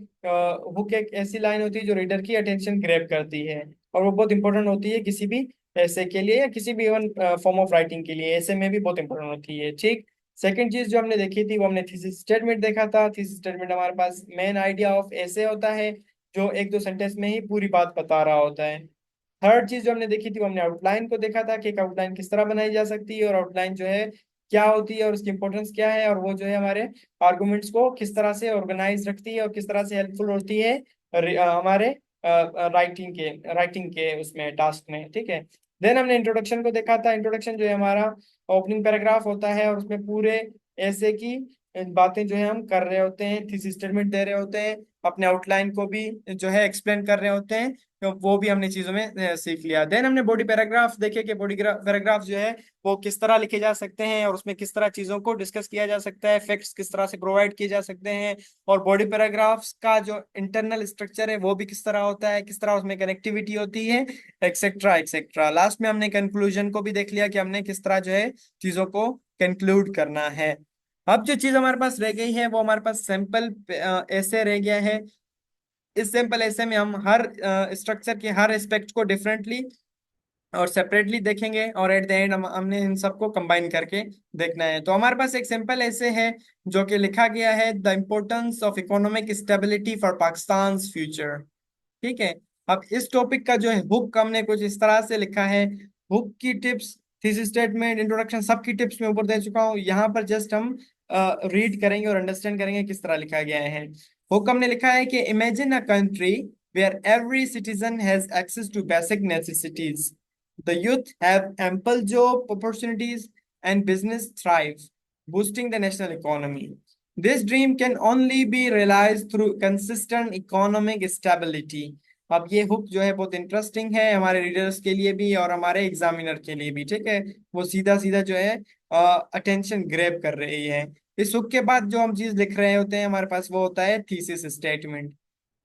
हुक एक ऐसी लाइन होती है जो रीडर की अटेंशन ग्रैब करती है, और वो बहुत इंपॉर्टेंट होती है किसी भी ऐसे के लिए या किसी भी इवन फॉर्म ऑफ राइटिंग के लिए, ऐसे में भी बहुत इंपॉर्टेंट होती है। ठीक, सेकंड चीज जो हमने देखी थी वो हमने थीसिस स्टेटमेंट देखा था। थीसिस स्टेटमेंट हमारे पास मेन आइडिया ऑफ ऐसे होता है जो 1-2 सेंटेंस में ही पूरी बात बता रहा होता है। थर्ड चीज जो हमने देखी थी वो हमने आउटलाइन को देखा था कि एक आउटलाइन किस तरह बनाई जा सकती है, और आउटलाइन जो है क्या होती है और उसकी इंपॉर्टेंस क्या है, और वो जो है हमारे आर्गुमेंट्स को किस तरह से ऑर्गेनाइज रखती है और किस तरह से हेल्पफुल होती है हमारे राइटिंग के उसमें टास्क में। ठीक है, देन हमने इंट्रोडक्शन को देखा था। इंट्रोडक्शन जो है हमारा ओपनिंग पैराग्राफ होता है, और उसमें पूरे ऐसे की बातें जो है हम कर रहे होते हैं, थीसिस स्टेटमेंट दे रहे होते हैं, अपने आउटलाइन को भी जो है एक्सप्लेन कर रहे होते हैं। तो वो भी हमने चीजों में सीख लिया। देन हमने बॉडी पैराग्राफ देखे कि बॉडी पैराग्राफ जो है वो किस तरह लिखे जा सकते हैं, और उसमें किस तरह चीजों को डिस्कस किया जा सकता है, फैक्ट्स किस तरह से प्रोवाइड किए जा सकते हैं, और बॉडी पैराग्राफ्स का जो इंटरनल स्ट्रक्चर है वो भी किस तरह होता है, किस तरह उसमें कनेक्टिविटी होती है, एक्सेट्रा एक्सेट्रा। लास्ट में हमने कंक्लूजन को भी देख लिया कि हमने किस तरह जो है चीजों को कंक्लूड करना है। अब जो चीज हमारे पास रह गई है वो हमारे पास सैंपल ऐसे रह गया है। इस सिंपल ऐसे में हम हर स्ट्रक्चर के हर एस्पेक्ट को डिफरेंटली और सेपरेटली देखेंगे और एट द एंड हमने इन सबको कंबाइन करके देखना है। तो हमारे पास एक सिंपल ऐसे है जो कि लिखा गया है, the importance of economic stability for Pakistan future. ठीक है। अब इस टॉपिक का जो है हुक हमने कुछ इस तरह से लिखा है। हुक की टिप्स, थीसिस स्टेटमेंट, इंट्रोडक्शन, सबकी टिप्स मैं ऊपर दे चुका हूँ। यहाँ पर जस्ट हम रीड करेंगे और अंडरस्टैंड करेंगे किस तरह लिखा गया है। हुक हमने लिखा है कि imagine a country where every citizen has access to basic necessities, the youth have ample job opportunities and business thrive, boosting the national economy. This dream can only be realized through consistent economic stability. अब ये hook जो है बहुत interesting है हमारे readers के लिए भी और हमारे एग्जामिनर के लिए भी। ठीक है, वो सीधा सीधा जो है अटेंशन ग्रैब कर रही है। इस हुक के बाद जो हम चीज लिख रहे होते हैं हमारे पास वो होता है thesis statement.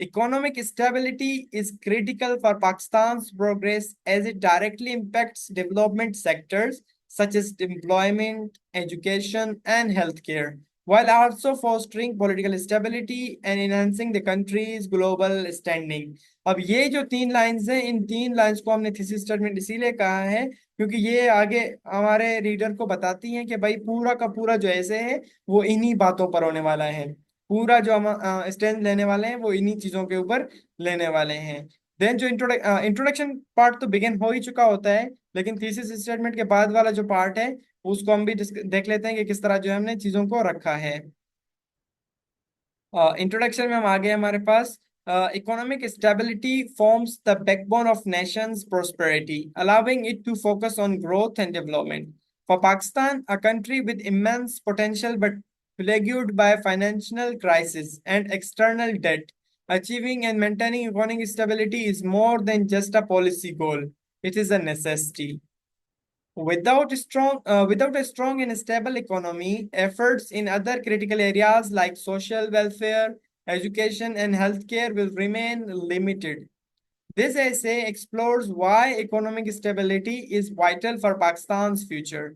Economic stability is critical for Pakistan's progress as it directly impacts development sectors such as employment, education, and healthcare, while also fostering political stability and enhancing the country's global standing. अब ये जो तीन lines हैं, इन तीन lines को हमने thesis statement इसीलिए कहा है क्योंकि ये आगे हमारे रीडर को बताती हैं कि भाई पूरा का पूरा जो ऐसे है वो इन्हीं बातों पर होने वाला है। पूरा जो हम स्टैंड लेने वाले हैं वो इन्हीं चीजों के ऊपर लेने वाले हैं। देन जो इंट्रोडक्शन पार्ट तो बिगिन हो ही चुका होता है, लेकिन थीसिस स्टेटमेंट के बाद वाला जो पार्ट है उसको हम भी देख लेते हैं कि किस तरह जो है हमने चीजों को रखा है। इंट्रोडक्शन में हम आ गए हमारे पास, economic stability forms the backbone of nation's prosperity allowing it to focus on growth and development. For Pakistan, a country with immense potential but plagued by financial crisis and external debt, achieving and maintaining economic stability is more than just a policy goal. It is a necessity. Without a strong and stable economy, efforts in other critical areas like social welfare, education, and healthcare will remain limited. This essay explores why economic stability is vital for Pakistan's future,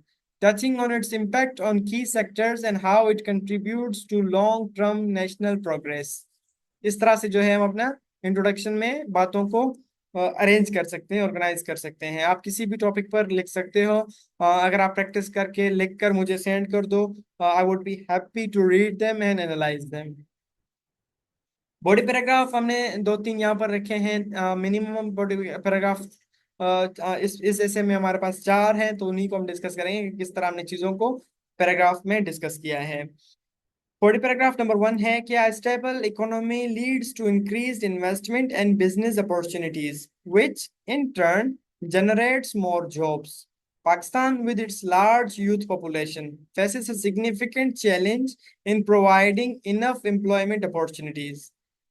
touching on its impact on key sectors and how it contributes to long-term national progress. इस तरह से जो है हम अपना introduction में बातों को अरेंज कर सकते हैं, ऑर्गेनाइज कर सकते हैं। आप किसी भी टॉपिक पर लिख सकते हो। अगर आप प्रैक्टिस करके लिख कर मुझे सेंड कर दो, I would be happy to read them and analyze them. Body paragraph हमने दो तीन यहाँ पर रखे हैं, मिनिमम बॉडी पैराग्राफ इस ऐसे में हमारे पास चार हैं, तो उन्हीं को हम डिस्कस करेंगे कि किस तरह हमने चीजों को पैराग्राफ में डिस्कस किया है। बॉडी पैराग्राफ नंबर 1 है कि a stable economy leads to increased investment and business opportunities, which in turn generates more jobs. Pakistan, with its large youth population, faces a significant challenge in providing enough employment opportunities.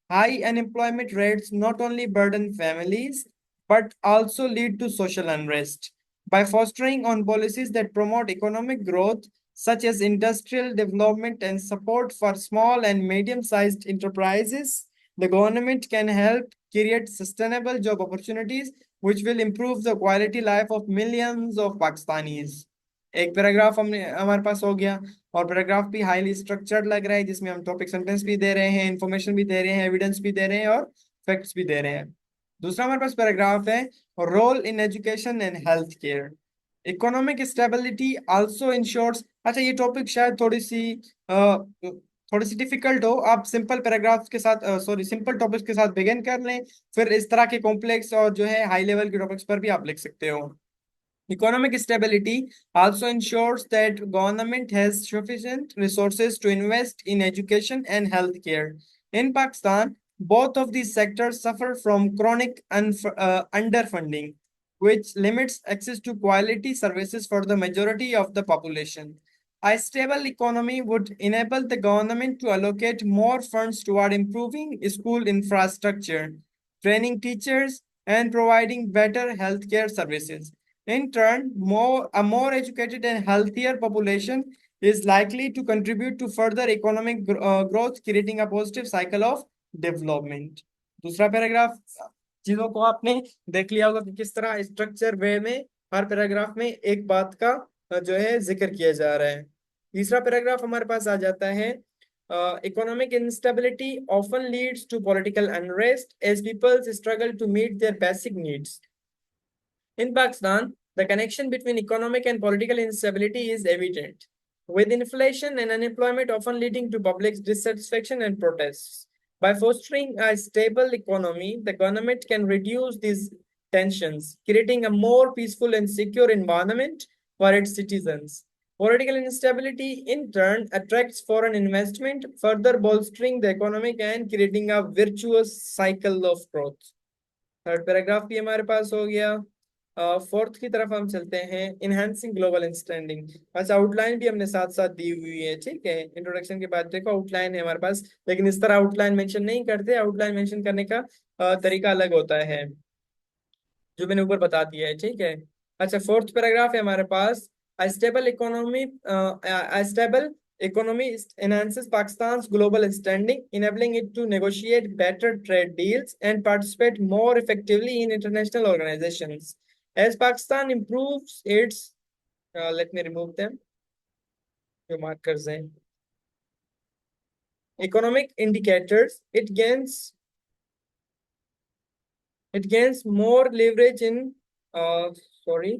High unemployment rates not only burden families but also lead to social unrest. By fostering on policies that promote economic growth, such as industrial development and support for small and medium-sized enterprises, the government can help create sustainable job opportunities which will improve the quality life of millions of Pakistanis. एक paragraph हमने हमारे पास हो गया, और paragraph भी highly structured लग रहा है जिसमें हम टॉपिक सेंटेंस भी दे रहे हैं, इंफॉर्मेशन भी दे रहे हैं, एविडेंस भी दे रहे हैं और फैक्ट्स भी दे रहे हैं। दूसरा हमारे पास पैराग्राफ है role in education and health care. Economic stability also ensures, अच्छा ये टॉपिक शायद थोड़ी सी डिफिकल्ट हो, आप सिंपल पैराग्राफ के साथ सॉरी सिंपल टॉपिक्स के साथ बिगिन कर लें, फिर इस तरह के कॉम्प्लेक्स और जो है हाई लेवल के टॉपिक्स पर भी आप लिख सकते हो। Economic stability also ensures that government has sufficient resources to invest in education and healthcare. In Pakistan, both of these sectors suffer from chronic underfunding, which limits access to quality services for the majority of the population. A stable economy would enable the government to allocate more funds toward improving school infrastructure, training teachers, and providing better healthcare services. In turn, a more educated and healthier population is likely to contribute to further economic growth, creating a positive cycle of development. दूसरा paragraph, चीजों को आपने देख लिया होगा कि किस तरह स्ट्रक्चर वे में हर पैराग्राफ में एक बात का जो है जिक्र किया जा रहा है। तीसरा पैराग्राफ हमारे पास आ जाता है economic instability often leads to political unrest as people struggle to meet their basic needs. In Pakistan, the connection between economic and political instability is evident, with inflation and unemployment often leading to public dissatisfaction and protests. By fostering a stable economy, the government can reduce these tensions, creating a more peaceful and secure environment for its citizens. Political instability, in turn, attracts foreign investment, further bolstering the economic and creating a virtuous cycle of growth. Third paragraph भी हमारे पास हो गया। Fourth की तरफ हम चलते हैं, enhancing global understanding. अच्छा, आउटलाइन भी हमने साथ साथ दी हुई है, ठीक है। इंट्रोडक्शन के बाद देखो आउटलाइन है हमारे पास, लेकिन इस तरह आउटलाइन मेंशन नहीं करते। आउटलाइन मेंशन करने का तरीका अलग होता है, जो मैंने ऊपर बता दिया है, ठीक है। अच्छा, फोर्थ पैराग्राफ है हमारे पास, a stable economy a stable economy enhances Pakistan's global standing, enabling it to negotiate better trade deals and participate more effectively in international organizations. As Pakistan improves its let me remove them, जो markers हैं, economic indicators, it gains more leverage in sorry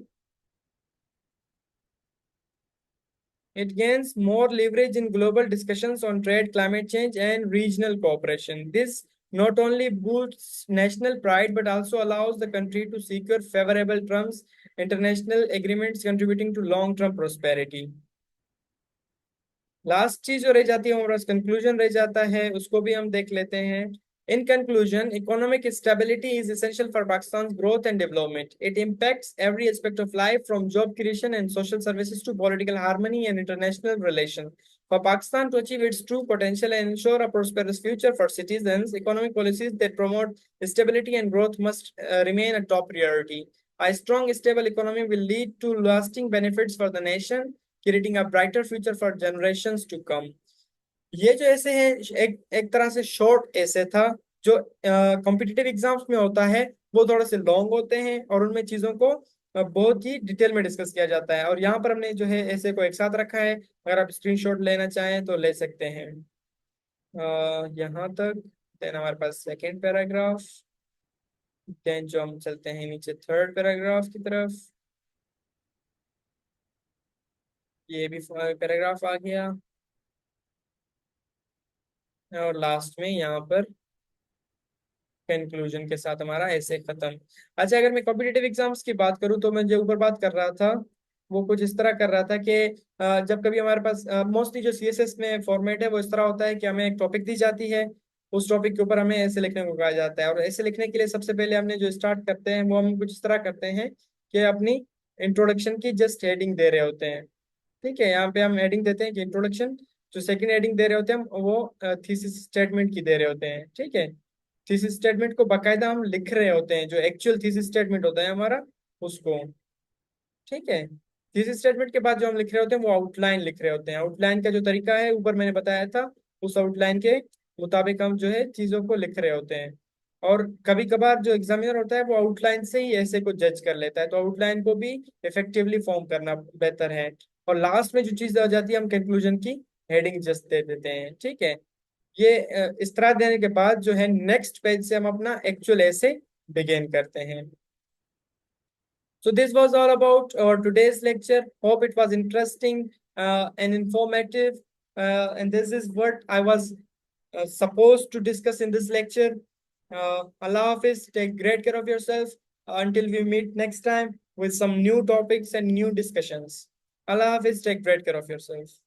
It gains more leverage in global discussions on trade, climate change, and regional cooperation. This not only boosts national pride but also allows the country to secure favorable terms, international agreements contributing to long-term prosperity. Last चीज जो रह जाती है हमारे पास conclusion रह जाता है, उसको भी हम देख लेते हैं। In conclusion, economic stability is essential for Pakistan's growth and development. It impacts every aspect of life, from job creation and social services to political harmony and international relations. For Pakistan to achieve its true potential and ensure a prosperous future for citizens, economic policies that promote stability and growth must remain a top priority. A strong, stable economy will lead to lasting benefits for the nation, creating a brighter future for generations to come. ये जो ऐसे है, एक तरह से short ऐसे था, जो कॉम्पिटिटिव एग्जाम्स में होता है, वो थोड़े से लॉन्ग होते हैं और उनमें चीजों को बहुत ही डिटेल में डिस्कस किया जाता है। और यहाँ पर हमने जो है ऐसे को एक साथ रखा है, अगर आप स्क्रीनशॉट लेना चाहें तो ले सकते हैं। यहाँ तक। देन हमारे पास सेकेंड पैराग्राफ, देन जो हम चलते हैं नीचे थर्ड पैराग्राफ की तरफ, ये भी पैराग्राफ आ गया, और लास्ट में यहाँ पर कंक्लूजन के साथ हमारा ऐसे खत्म। अच्छा, अगर मैं कॉम्पिटिटिव एग्जाम्स की बात करूँ तो मैं जो ऊपर बात कर रहा था वो कुछ इस तरह कर रहा था कि जब कभी हमारे पास मोस्टली जो सीएसएस में फॉर्मेट है वो इस तरह होता है कि हमें एक टॉपिक दी जाती है, उस टॉपिक के ऊपर हमें ऐसे लिखने को कहा जाता है। और ऐसे लिखने के लिए सबसे पहले हमने जो स्टार्ट करते हैं वो हम कुछ इस तरह करते हैं कि अपनी इंट्रोडक्शन की जस्ट हेडिंग दे रहे होते हैं, ठीक है। यहाँ पे हम हेडिंग देते हैं कि इंट्रोडक्शन। जो सेकंड हेडिंग दे रहे होते हैं हम वो थीसिस स्टेटमेंट की दे रहे होते हैं, ठीक है। थीसिस स्टेटमेंट को बाकायदा हम लिख रहे होते हैं, जो एक्चुअल थीसिस स्टेटमेंट होता है हमारा उसको, ठीक है। थीसिस स्टेटमेंट के बाद जो हम लिख रहे होते हैं वो आउटलाइन लिख रहे होते हैं। आउटलाइन का जो तरीका है ऊपर मैंने बताया था, उस आउटलाइन के मुताबिक हम जो है चीजों को लिख रहे होते हैं। और कभी कभार जो एग्जामिनर होता है वो आउटलाइन से ही ऐसे को जज कर लेता है, तो आउटलाइन को भी इफेक्टिवली फॉर्म करना बेहतर है। और लास्ट में जो चीज आ जाती है हम कंक्लूजन की हेडिंग जस्ट दे देते हैं, ठीक है। ये इस तरह देने के बाद जो है नेक्स्ट पेज से हम अपना एक्चुअल ऐसे बिगिन करते हैं। So this was all about our today's lecture. Hope it was interesting and informative. And this is what I was supposed to discuss in this lecture. Allah Hafiz, take great care of yourself until we meet next time with some new topics and new discussions. Allah Hafiz, take great care of yourself.